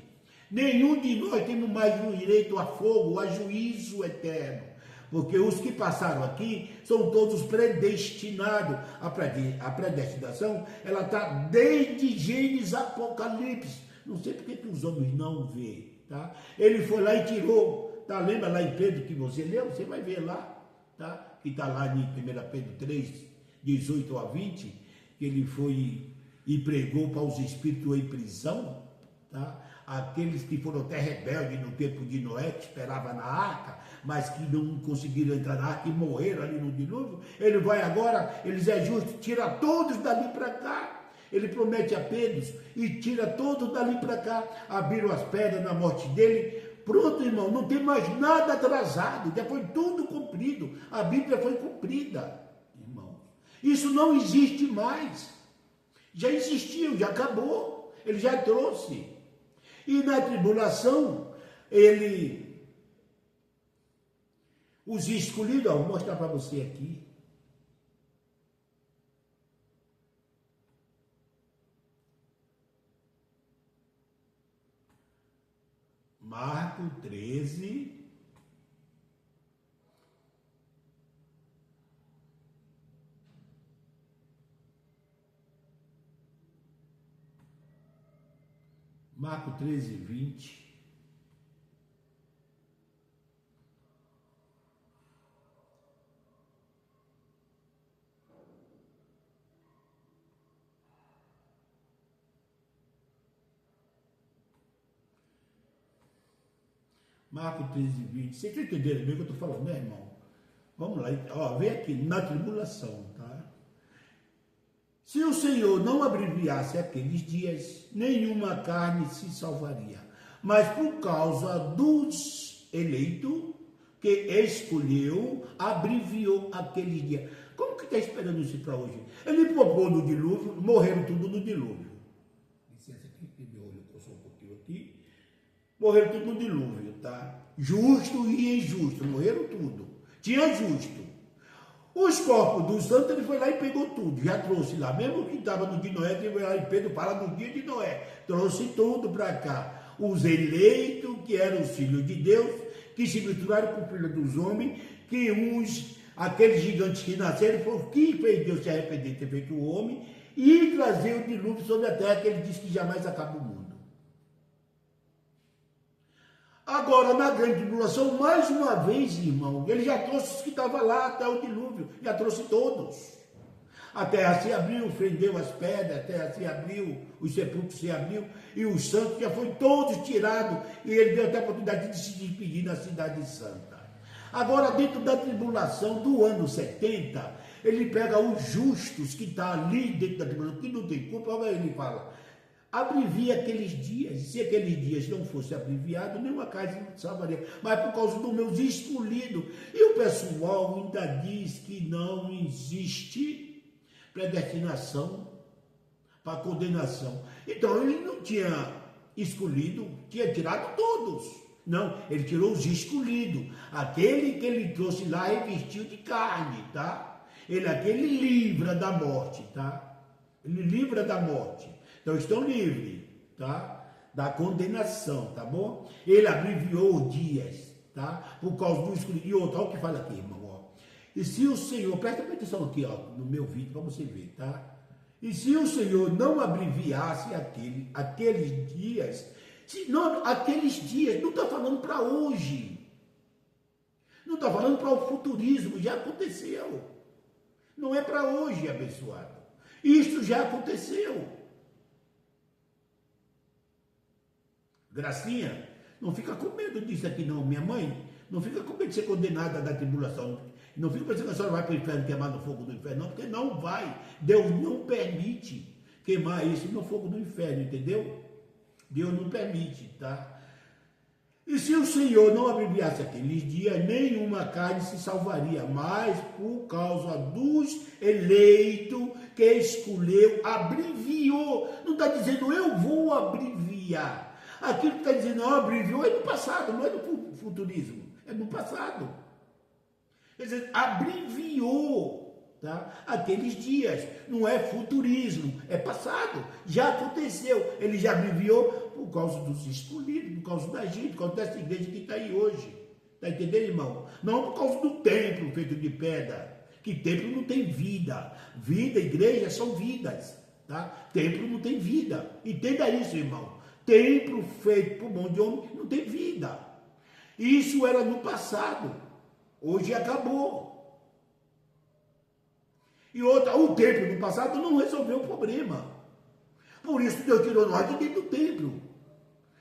nenhum de nós temos mais o direito a fogo, a juízo eterno, porque os que passaram aqui são todos predestinados. A predestinação, ela está desde Gênesis a Apocalipse. Não sei porque que os homens não vê, tá? Ele foi lá e tirou, tá? Lembra lá em Pedro que você leu? Você vai ver lá, tá? Que está lá em 1 Pedro 3, 18 a 20, que ele foi e pregou para os espíritos em prisão, tá? Aqueles que foram até rebeldes no tempo de Noé, que esperava na arca, mas que não conseguiram entrar na arca e morreram ali no dilúvio. Ele vai agora, eles é justo, tira todos dali para cá. Ele promete a Pedro e tira todos dali para cá. Abriram as pedras na morte dele. Pronto, irmão, não tem mais nada atrasado, já foi tudo cumprido. A Bíblia foi cumprida. Isso não existe mais. Já existiu, já acabou. Ele já trouxe. E na tribulação, os escolhidos, vou mostrar para você aqui. Marcos 13. Marcos 13, 20. Marcos 13, 20. Você está entendendo bem o que eu estou falando, né, irmão? Vamos lá. Ó, vem aqui, na tribulação, tá? Se o Senhor não abreviasse aqueles dias, nenhuma carne se salvaria. Mas por causa dos eleitos que escolheu, abreviou aqueles dias. Como que está esperando isso para hoje? Ele propôs no dilúvio, morreram tudo no dilúvio. Licença aqui, que meu olho coçou um pouquinho aqui. Morreram tudo no dilúvio, tá? Justo e injusto, morreram tudo. Tinha justo. Os corpos dos santos, ele foi lá e pegou tudo, já trouxe lá, mesmo que estava no dia de Noé, ele foi lá e Pedro fala no dia de Noé, trouxe tudo para cá. Os eleitos, que eram os filhos de Deus, que se misturaram com o filho dos homens, que aqueles gigantes que nasceram, foi o que fez Deus se arrepender de ter feito o homem, e trazer o dilúvio sobre a terra, que ele disse que jamais acaba o mundo. Agora, na grande tribulação, mais uma vez, irmão, ele já trouxe os que estavam lá até o dilúvio, já trouxe todos. A terra se abriu, fendeu as pedras, a terra se abriu, os sepulcros se abriu, e os santos já foram todos tirados, e ele deu até a oportunidade de se despedir na cidade santa. Agora, dentro da tribulação do ano 70, ele pega os justos que estão ali dentro da tribulação, que não tem culpa, agora ele fala: abrevia aqueles dias. Se aqueles dias não fossem abreviados, nenhuma casa não salvaria. Mas por causa dos meus escolhidos. E o pessoal ainda diz que não existe predestinação para condenação. Então ele não tinha escolhido, tinha tirado todos. Não, ele tirou os escolhidos. Aquele que ele trouxe lá revestiu de carne, tá? Aquele livra da morte, tá? Ele livra da morte. Então estão livres, tá? Da condenação, tá bom? Ele abreviou os dias, tá? Por causa do escolhido. E outro, olha o que fala aqui, irmão, ó. E se o Senhor, presta atenção aqui, ó, no meu vídeo, para você ver, tá? E se o Senhor não abreviasse aqueles dias, aqueles dias, não está falando para hoje. Não está falando para o futurismo, já aconteceu. Não é para hoje, abençoado. Isso já aconteceu. Gracinha, não fica com medo disso aqui não, minha mãe. Não fica com medo de ser condenada da tribulação. Não fica pensando que a senhora vai para o inferno queimar no fogo do inferno, não, porque não vai. Deus não permite que queimar isso no fogo do inferno, entendeu? Deus não permite, tá? E se o Senhor não abreviasse aqueles dias, nenhuma carne se salvaria, mas por causa dos eleitos que escolheu, abreviou. Não está dizendo eu vou abreviar. Aquilo que está dizendo não abreviou é no passado, não é no futurismo, é no passado. Quer dizer, abreviou, tá? Aqueles dias, não é futurismo, é passado, já aconteceu, ele já abreviou por causa dos escolhidos, por causa da gente, por causa dessa igreja que está aí hoje, está entendendo, irmão? Não por causa do templo feito de pedra, que templo não tem vida, igreja são vidas, tá? Templo não tem vida, entenda isso, irmão, templo feito por mão de homem não tem vida, isso era no passado, hoje acabou. E outra, o templo no passado não resolveu o problema. Por isso Deus tirou nós de dentro do templo.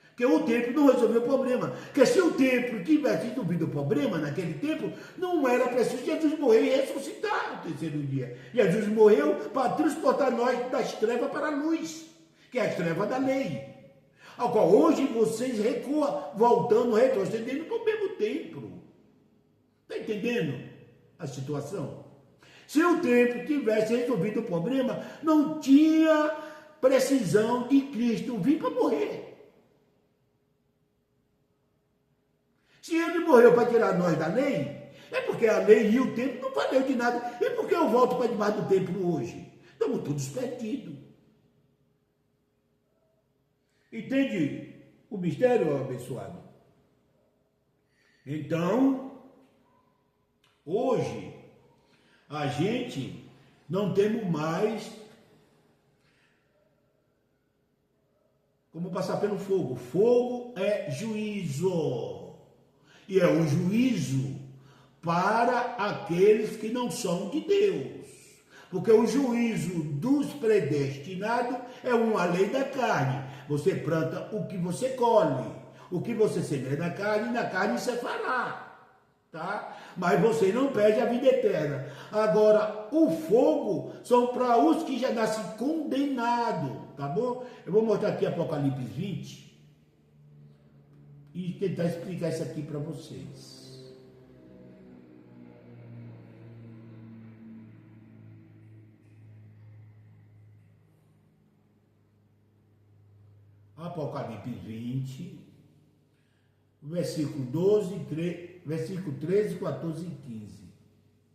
Porque o templo não resolveu o problema. Porque se o templo tivesse resolvido o problema naquele tempo, não era preciso Jesus morrer e ressuscitar no terceiro dia. Jesus morreu para transportar nós das trevas para a luz, que é as trevas da lei. Ao qual hoje vocês recuam, voltando, retrocedendo para o mesmo templo. Está entendendo a situação? Se o templo tivesse resolvido o problema, não tinha precisão de Cristo vir para morrer. Se ele morreu para tirar nós da lei, é porque a lei e o templo não valeu de nada. E por que eu volto para debaixo do templo hoje? Estamos todos perdidos. Entende o mistério, abençoado? Então, hoje, a gente não temos mais como passar pelo fogo. Fogo é juízo. E é o juízo para aqueles que não são de Deus. Porque o juízo dos predestinados é uma lei da carne. Você planta o que você colhe. O que você semeia na carne você fará. Tá? Mas você não perde a vida eterna. Agora, o fogo são para os que já nascem condenados, tá bom? Eu vou mostrar aqui Apocalipse 20 e tentar explicar isso aqui para vocês. Apocalipse 20, versículo 12, 13. Versículo 13, 14 e 15.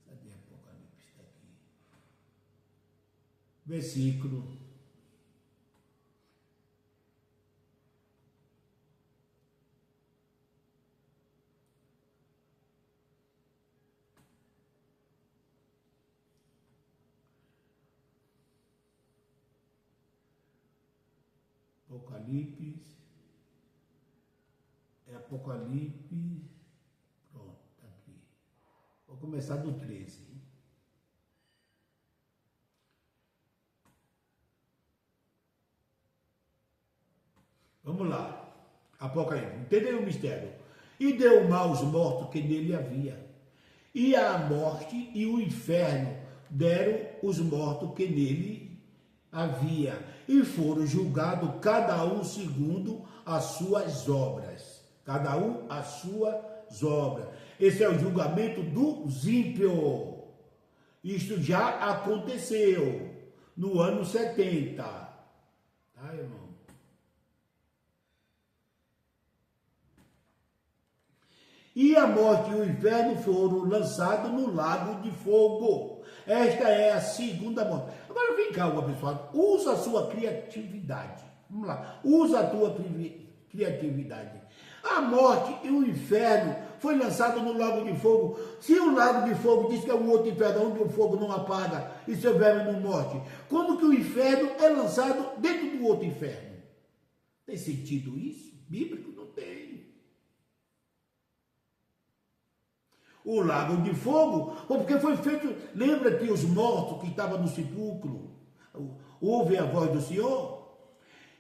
Cadê Apocalipse? Está aqui. Versículo. Apocalipse. É Apocalipse. Vou começar do 13. Vamos lá. Apocalipse. Entendeu o mistério? E deu mal aos mortos que nele havia. E a morte e o inferno deram os mortos que nele havia. E foram julgados cada um segundo as suas obras. Cada um as suas obras. Esse é o julgamento dos ímpios. Isto já aconteceu no ano 70. Tá, irmão? E a morte e o inferno foram lançados no lago de fogo. Esta é a segunda morte. Agora vem cá, pessoal. Usa a sua criatividade. Vamos lá. Usa a tua criatividade. A morte e o inferno foi lançado no lago de fogo. Se o lago de fogo diz que é um outro inferno onde o fogo não apaga e seu verme não morte, como que o inferno é lançado dentro do outro inferno? Tem sentido isso? Bíblico não tem. O lago de fogo, porque foi feito, lembra que os mortos que estavam no sepulcro, ouvem a voz do Senhor?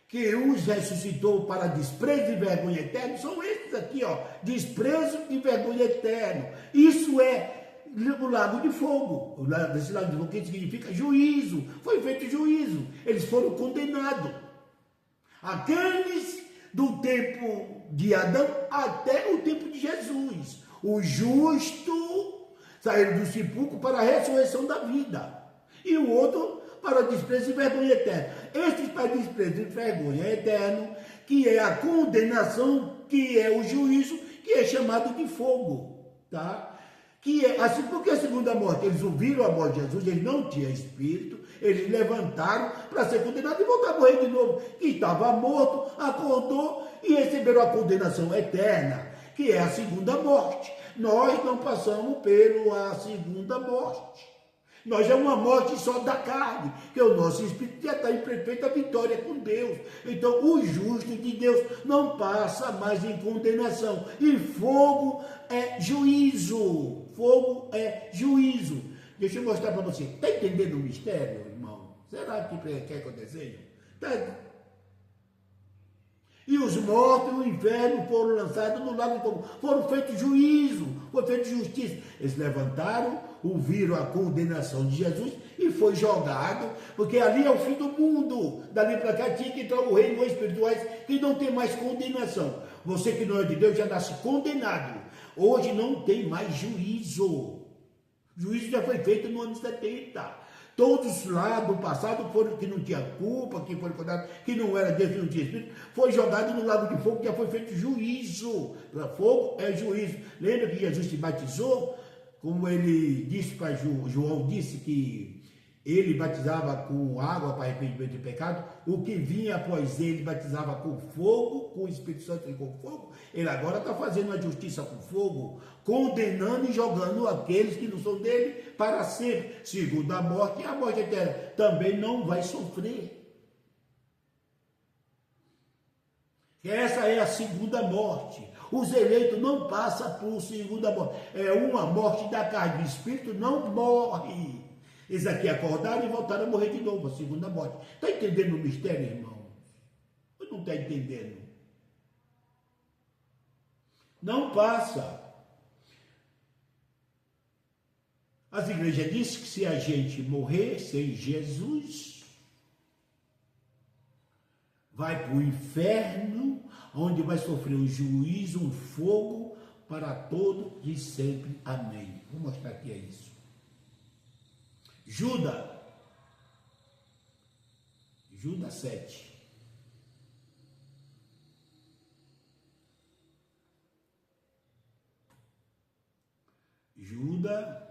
Que os ressuscitou para desprezo e vergonha eterna, são esses aqui, ó, desprezo e vergonha eterno. Isso é o lago de fogo. Desse lago de fogo, que significa juízo. Foi feito juízo. Eles foram condenados. Aqueles do tempo de Adão até o tempo de Jesus. O justo saíram do sepulcro para a ressurreição da vida. E o outro para o desprezo e vergonha eterna. Estes para desprezo e vergonha eterno, que é a condenação, que é o juízo, que é chamado de fogo, tá? Que é assim, porque a segunda morte, eles ouviram a morte de Jesus, eles não tinham espírito, eles levantaram para ser condenados e voltar a morrer de novo, que estava morto, acordou e receberam a condenação eterna, que é a segunda morte. Nós não passamos pela segunda morte. Nós é uma morte só da carne, que o nosso espírito já está em perfeita vitória com Deus. Então, o justo de Deus não passa mais em condenação. E fogo é juízo. Fogo é juízo. Deixa eu mostrar para você. Está entendendo o mistério, irmão? Será que quer que eu desenhe? Tá. E os mortos no inferno foram lançados no lago de fogo. Foram feitos juízo, foi feita justiça. Eles levantaram, ouviram a condenação de Jesus e foi jogado, porque ali é o fim do mundo. Dali para cá tinha que entrar o reino dos espirituais, que não tem mais condenação. Você que não é de Deus já nasce condenado. Hoje não tem mais juízo. O juízo já foi feito no ano 70. Todos lá do passado foram que não tinha culpa, que foram condenados, que não era Deus, que não tinha Espírito, foi jogado no lago de fogo, que já foi feito juízo. Fogo é juízo. Lembra que Jesus se batizou? Como ele disse para João, disse que ele batizava com água para arrependimento de pecado, o que vinha após ele batizava com fogo, com o Espírito Santo e com fogo. Ele agora está fazendo a justiça com fogo, condenando e jogando aqueles que não são dele para sempre. Segundo a morte, e a morte eterna também não vai sofrer. Essa é a segunda morte. Os eleitos não passam por segunda morte. É uma morte da carne. O espírito não morre. Eles aqui acordaram e voltaram a morrer de novo, a segunda morte. Está entendendo o mistério, irmão? Ou não está entendendo? Não passa. As igrejas dizem que se a gente morrer sem Jesus, vai para o inferno, onde vai sofrer um juízo, um fogo, para todo e sempre. Amém. Vou mostrar aqui é isso. Judas 7. Judas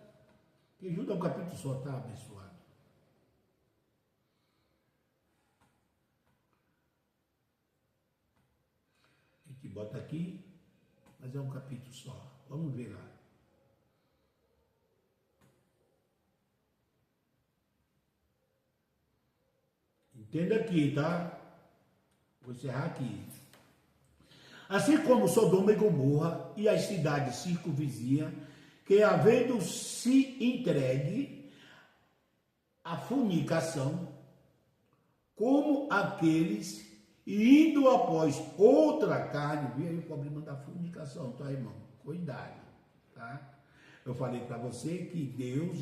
é um capítulo só, tá abençoado. A gente bota aqui, mas é um capítulo só. Vamos ver lá. Entenda aqui, tá? Vou encerrar aqui. Assim como Sodoma e Gomorra e as cidades circunvizinhas, que havendo se entregue à fornicação, como aqueles indo após outra carne, viu aí o problema da fornicação, tá, irmão? Cuidado, tá? Eu falei para você que Deus,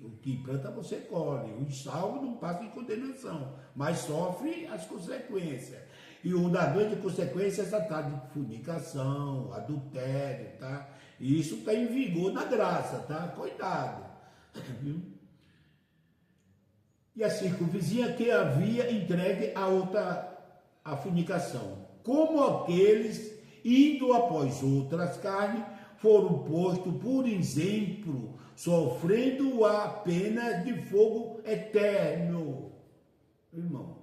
o que planta você colhe. O salvo não passa em condenação, mas sofre as consequências. E uma das grandes consequências é essa tal de fornicação, adultério, tá? E isso está em vigor na graça, tá? Cuidado, viu? E a circunvizinha que havia entregue a fornicação, como aqueles indo após outras carnes, foram postos por exemplo, sofrendo a pena de fogo eterno. Irmão,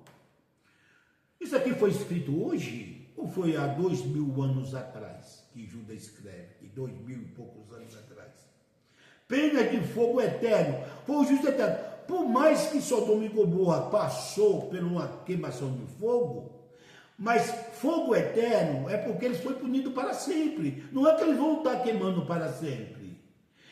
isso aqui foi escrito hoje ou foi há 2000 anos atrás que Judas escreve, e 2000 e poucos anos atrás? Pena de fogo eterno, foi o justo eterno. Por mais que Sodoma e Gomorra passou por uma queimação de fogo, mas fogo eterno é porque eles foram punidos para sempre. Não é que eles vão estar queimando para sempre.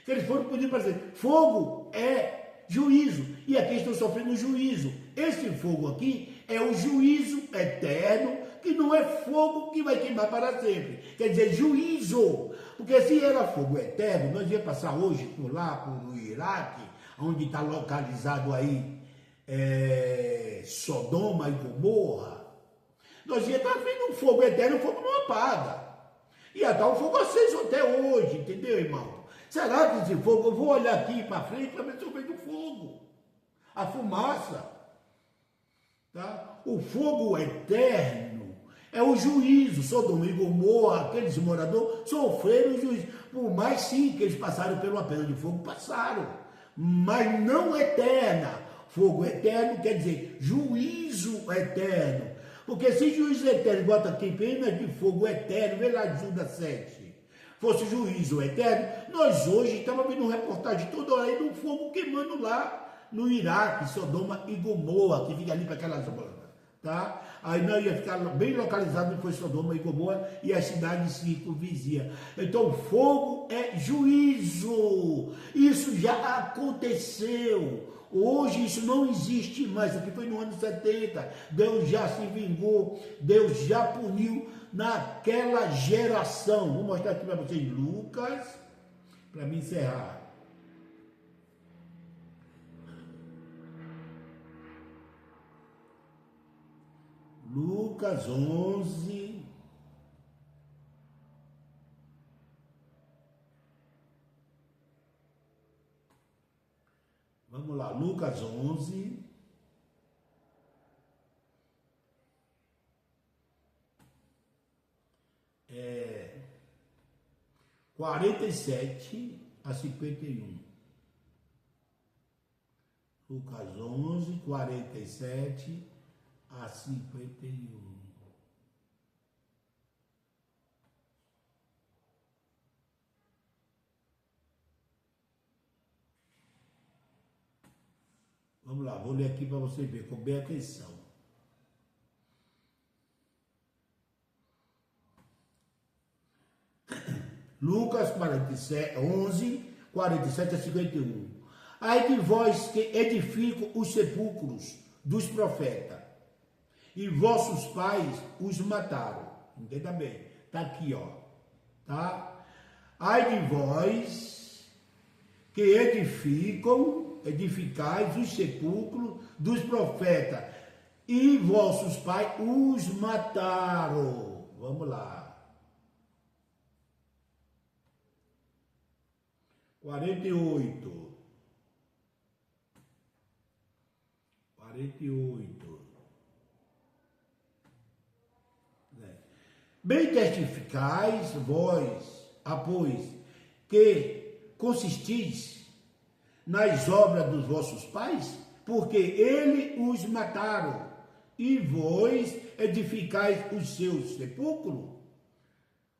Que eles foram punidos para sempre. Fogo é juízo. E aqui estão sofrendo juízo. Esse fogo aqui é o juízo eterno, que não é fogo que vai queimar para sempre. Quer dizer, juízo. Porque se era fogo eterno, nós ia passar hoje por lá, por Iraque, onde está localizado aí Sodoma e Gomorra. Nós ia estar vendo um fogo eterno, o fogo não apaga. Ia estar um fogo aceso até hoje, entendeu, irmão? Será que esse fogo, eu vou olhar aqui para frente para ver se eu vejo o fogo. A fumaça. Tá? O fogo eterno é o juízo. Sodoma e Gomorra, aqueles moradores, sofreram o juízo. Por mais sim que eles passaram pela pena de fogo, passaram. Mas não eterna. Fogo eterno quer dizer juízo eterno. Porque se juízo eterno bota aqui pena de fogo eterno, vê lá Judas 7, fosse juízo eterno, nós hoje estamos vendo uma reportagem toda hora aí de um fogo queimando lá no Iraque, Sodoma e Gomorra, que fica ali para aquela zona, tá? Aí nós ia ficar bem localizado onde foi Sodoma e Gomorra e as cidades circunvizinhas. Então fogo é juízo, isso já aconteceu. Hoje isso não existe mais, aqui foi no ano 70, Deus já se vingou, Deus já puniu naquela geração. Vou mostrar aqui para vocês Lucas, para me encerrar. Lucas 11... Vamos lá, Lucas 11, é, 47 a 51. Lucas 11, 47 a 51. Vamos lá, vou ler aqui para você ver, com bem atenção. Lucas 47, 11, 47 a 51. Ai de vós que edificam os sepulcros dos profetas, e vossos pais os mataram. Entenda bem, tá aqui, ó. Tá? Ai de vós que edificais os sepulcros dos profetas, e vossos pais os mataram. Vamos lá. 48. Bem testificais vós, após que consistis nas obras dos vossos pais, porque ele os mataram, e vós edificais os seus sepulcros.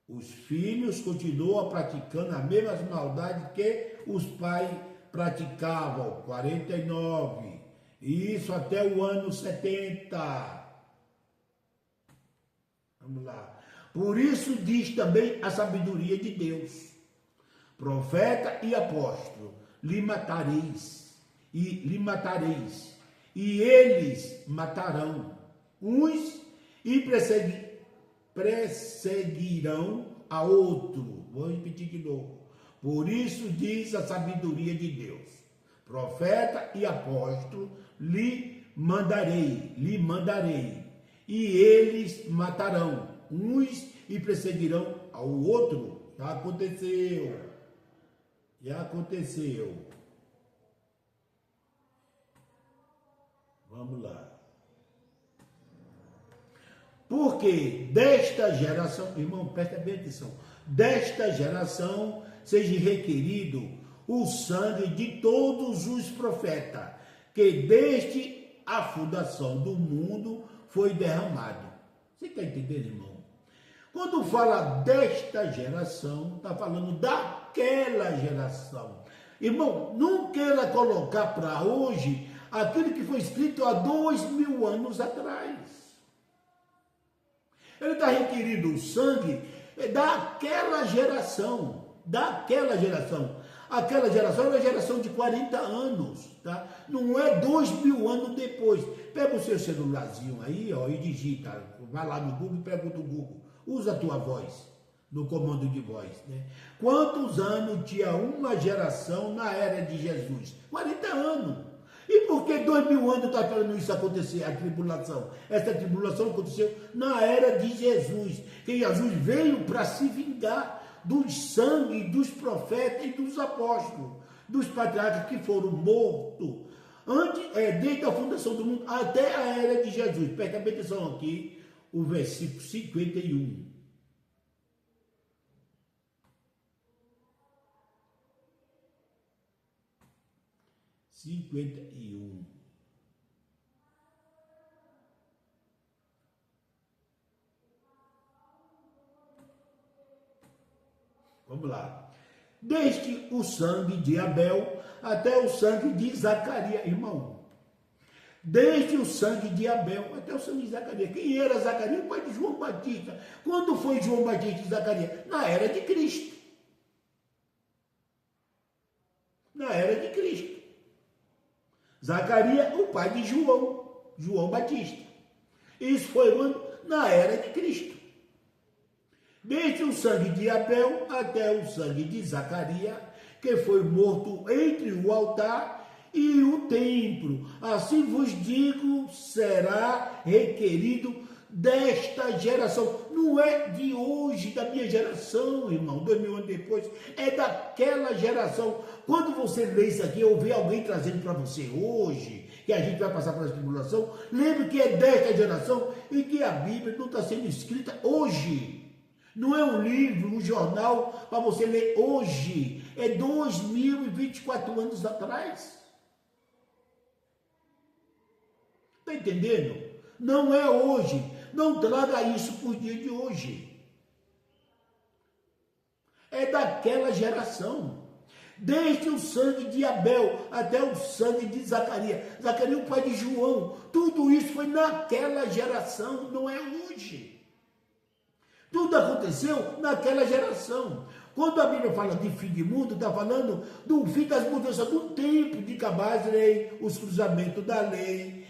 Os filhos continuam praticando as mesmas maldades que os pais praticavam. 49. Isso até o ano 70. Vamos lá. Por isso diz também a sabedoria de Deus: profeta e apóstolo, lhe matareis, e eles matarão uns e perseguirão a outro. Vou repetir de novo. Por isso diz a sabedoria de Deus: profeta e apóstolo lhe mandarei, e eles matarão uns e perseguirão ao outro. Já aconteceu. Vamos lá. Porque desta geração, irmão, presta bem atenção, desta geração seja requerido o sangue de todos os profetas, que desde a fundação do mundo foi derramado. Você está entendendo, irmão? Quando fala desta geração, está falando daquela geração. Irmão, não queira colocar para hoje aquilo que foi escrito há 2000 anos atrás. Ele está requerindo o sangue daquela geração. Aquela geração é uma geração de 40 anos, tá? Não é 2000 anos depois. Pega o seu celularzinho aí, ó, e digita. Vai lá no Google e pergunta o Google. Usa a tua voz. no comando de voz, né? Quantos anos tinha uma geração na era de Jesus? 40 anos. E por que 2000 anos está falando isso acontecer, a tribulação? Essa tribulação aconteceu na era de Jesus, que Jesus veio para se vingar do sangue dos profetas e dos apóstolos, dos patriarcas que foram mortos desde a fundação do mundo até a era de Jesus. Presta bem atenção aqui, o versículo 51. Vamos lá. Desde o sangue de Abel até o sangue de Zacarias, irmão. Desde o sangue de Abel até o sangue de Zacarias. Quem era Zacarias? O pai de João Batista. Quando foi João Batista e Zacarias? Na era de Cristo. Na era de Cristo. Zacarias, o pai de João Batista. Isso foi na era de Cristo. Desde o sangue de Abel até o sangue de Zacarias, que foi morto entre o altar e o templo. Assim vos digo, será requerido desta geração. Não é de hoje, da minha geração, irmão, 2000 anos depois, é daquela geração. Quando você lê isso aqui, ou vê alguém trazendo para você hoje, que a gente vai passar por essa tribulação, lembre que é desta geração e que a Bíblia não está sendo escrita hoje. Não é um livro, um jornal para você ler hoje. É 2024 anos atrás. Está entendendo? Não é hoje. Não traga isso por dia de hoje. É daquela geração. Desde o sangue de Abel até o sangue de Zacarias. Zacarias, o pai de João. Tudo isso foi naquela geração, não é hoje. Tudo aconteceu naquela geração. Quando a Bíblia fala de fim de mundo, está falando do fim das mudanças do tempo, de acabar as leis, os cruzamentos da lei,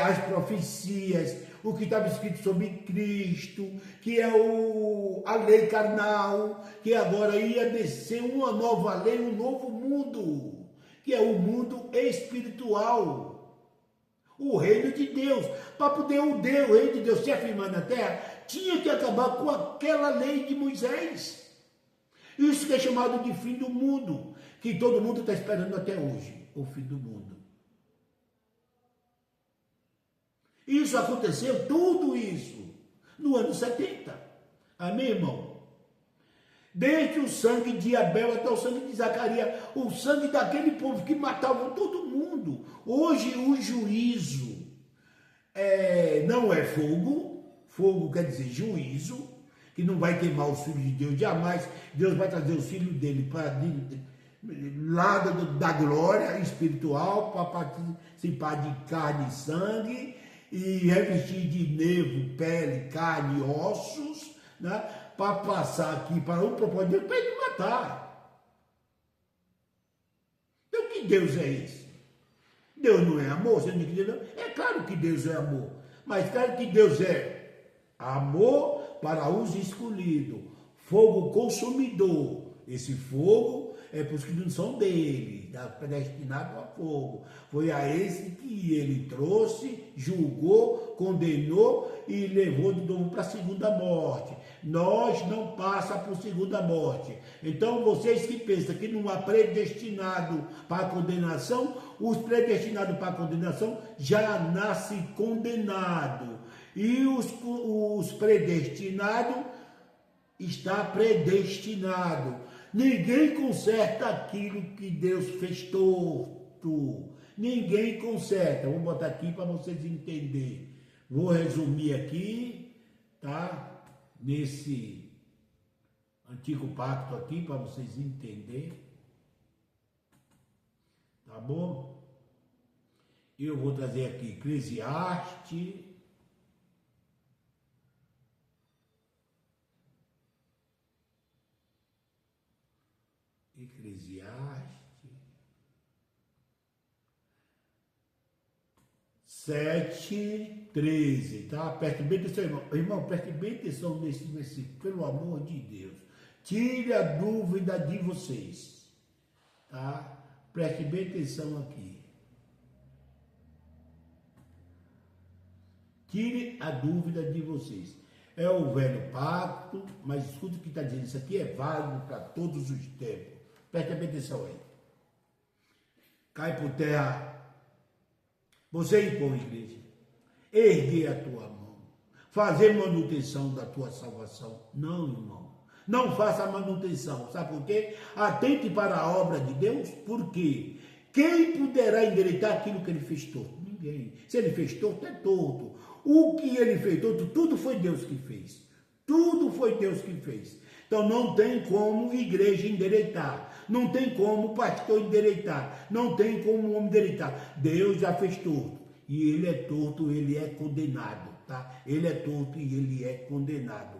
as profecias, o que estava escrito sobre Cristo, que é a lei carnal, que agora ia descer uma nova lei, um novo mundo, que é o mundo espiritual. O reino de Deus. Para poder o reino de Deus se afirmar na terra, tinha que acabar com aquela lei de Moisés. Isso que é chamado de fim do mundo, que todo mundo está esperando até hoje, o fim do mundo. Isso aconteceu, tudo isso, no ano 70. Amém, irmão? Desde o sangue de Abel até o sangue de Zacarias, o sangue daquele povo que matava todo mundo. Hoje o juízo não é fogo, fogo quer dizer juízo, que não vai queimar os filhos de Deus jamais. Deus vai trazer os filhos dele para lá da glória espiritual, para participar de carne e sangue, e revestir de nervo, pele, carne e ossos, né? Para passar aqui para um propósito, para ele matar. Então, que Deus é esse? Deus não é amor? Você não acredita? É claro que Deus é amor, mas claro que Deus é amor para os escolhidos, fogo consumidor. Esse fogo é para os que não são dele, predestinado a fogo. Foi a esse que ele trouxe, julgou, condenou e levou de novo para a segunda morte. Nós não passa por segunda morte. Então, vocês que pensam que não há predestinado para a condenação, os predestinados para a condenação já nascem condenados. E os predestinados está predestinado. Ninguém conserta aquilo que Deus fez torto. Ninguém conserta. Vou botar aqui para vocês entenderem. Vou resumir aqui, tá? Nesse antigo pacto aqui, para vocês entenderem. Tá bom? Eu vou trazer aqui Eclesiastes. Eclesiastes 7:13, tá? Preste bem atenção, irmão. Irmão, preste bem atenção nesse versículo, pelo amor de Deus. Tire a dúvida de vocês, tá? Preste bem atenção aqui. Tire a dúvida de vocês. É o velho pacto, mas escuta o que está dizendo. Isso aqui é válido para todos os tempos. Preste bem atenção aí. Cai por terra. Você impõe, igreja. Erguer a tua mão. Fazer manutenção da tua salvação. Não, irmão. Não faça manutenção. Sabe por quê? Atente para a obra de Deus. Por quê? Quem poderá endireitar aquilo que ele fez torto? Ninguém. Se ele fez torto, é torto. O que ele fez torto, tudo foi Deus que fez. Tudo foi Deus que fez. Então não tem como igreja endireitar. Não tem como pastor endireitar. Não tem como homem endireitar. Deus já fez torto. E ele é torto, ele é condenado. Tá? Ele é torto e ele é condenado.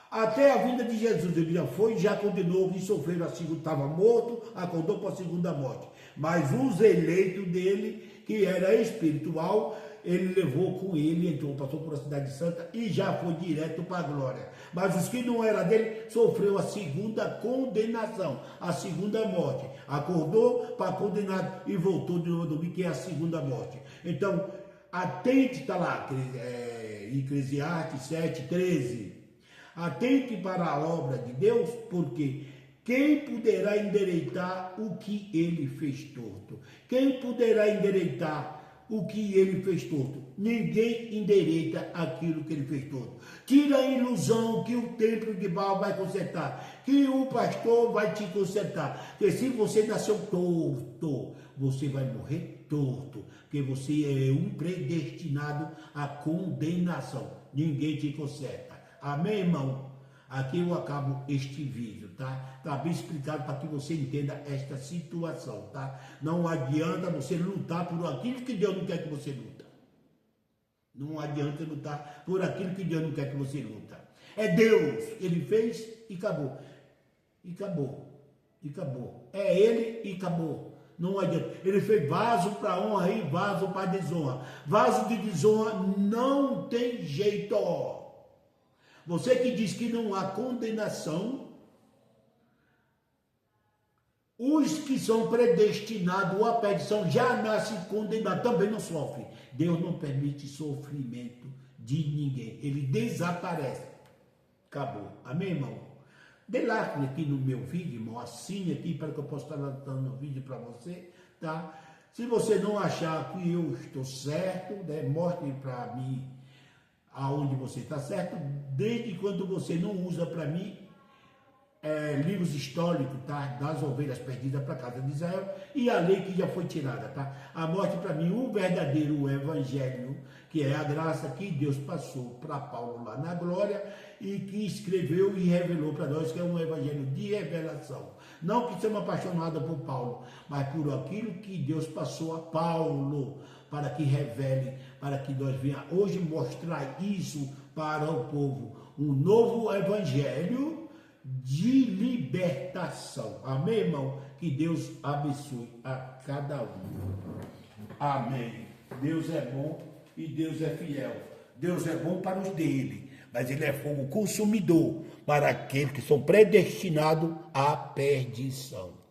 Até a vinda de Jesus, ele já foi, já condenou e sofreu a segunda, estava morto, acordou para a segunda morte. Mas os eleitos dele, que era espiritual, ele levou com ele, entrou, passou por a cidade santa e já foi direto para a glória. Mas os que não eram dele, sofreu a segunda condenação, a segunda morte. Acordou para condenado e voltou de novo, que é a segunda morte. Então, atente, está lá, Eclesiastes 7:13. Atente para a obra de Deus, porque quem poderá endireitar o que ele fez torto? Quem poderá endireitar o que ele fez torto? Ninguém endireita aquilo que ele fez torto. Tira a ilusão que o templo de Baal vai consertar, que o pastor vai te consertar. Porque se você nasceu torto, você vai morrer torto, porque você é um predestinado à condenação. Ninguém te conserta. Amém, irmão? Aqui eu acabo este vídeo, tá? Tá bem explicado para que você entenda esta situação, tá? Não adianta você lutar por aquilo que Deus não quer que você luta. Não adianta lutar por aquilo que Deus não quer que você luta. É Deus, ele fez e acabou. E acabou. E acabou. É ele e acabou. Não adianta. Ele fez vaso para honra e vaso para desonra. Vaso de desonra não tem jeito. Você que diz que não há condenação, os que são predestinados à perdição já nascem condenados, também não sofrem. Deus não permite sofrimento de ninguém, ele desaparece. Acabou. Amém, irmão? Dê like aqui no meu vídeo, irmão, assine aqui para que eu possa estar dando vídeo para você, tá? Se você não achar que eu estou certo, né, mostre para mim aonde você está certo, desde quando você não usa para mim livros históricos, tá? Das ovelhas perdidas para a casa de Israel e a lei que já foi tirada, tá? A morte para mim, o verdadeiro evangelho, que é a graça que Deus passou para Paulo lá na glória e que escreveu e revelou para nós, que é um evangelho de revelação. Não que seja apaixonada por Paulo, mas por aquilo que Deus passou a Paulo, para que revele, para que nós venhamos hoje mostrar isso para o povo. Um novo evangelho de libertação. Amém, irmão? Que Deus abençoe a cada um. Amém. Deus é bom e Deus é fiel. Deus é bom para os dele, mas ele é fogo consumidor para aqueles que são predestinados à perdição.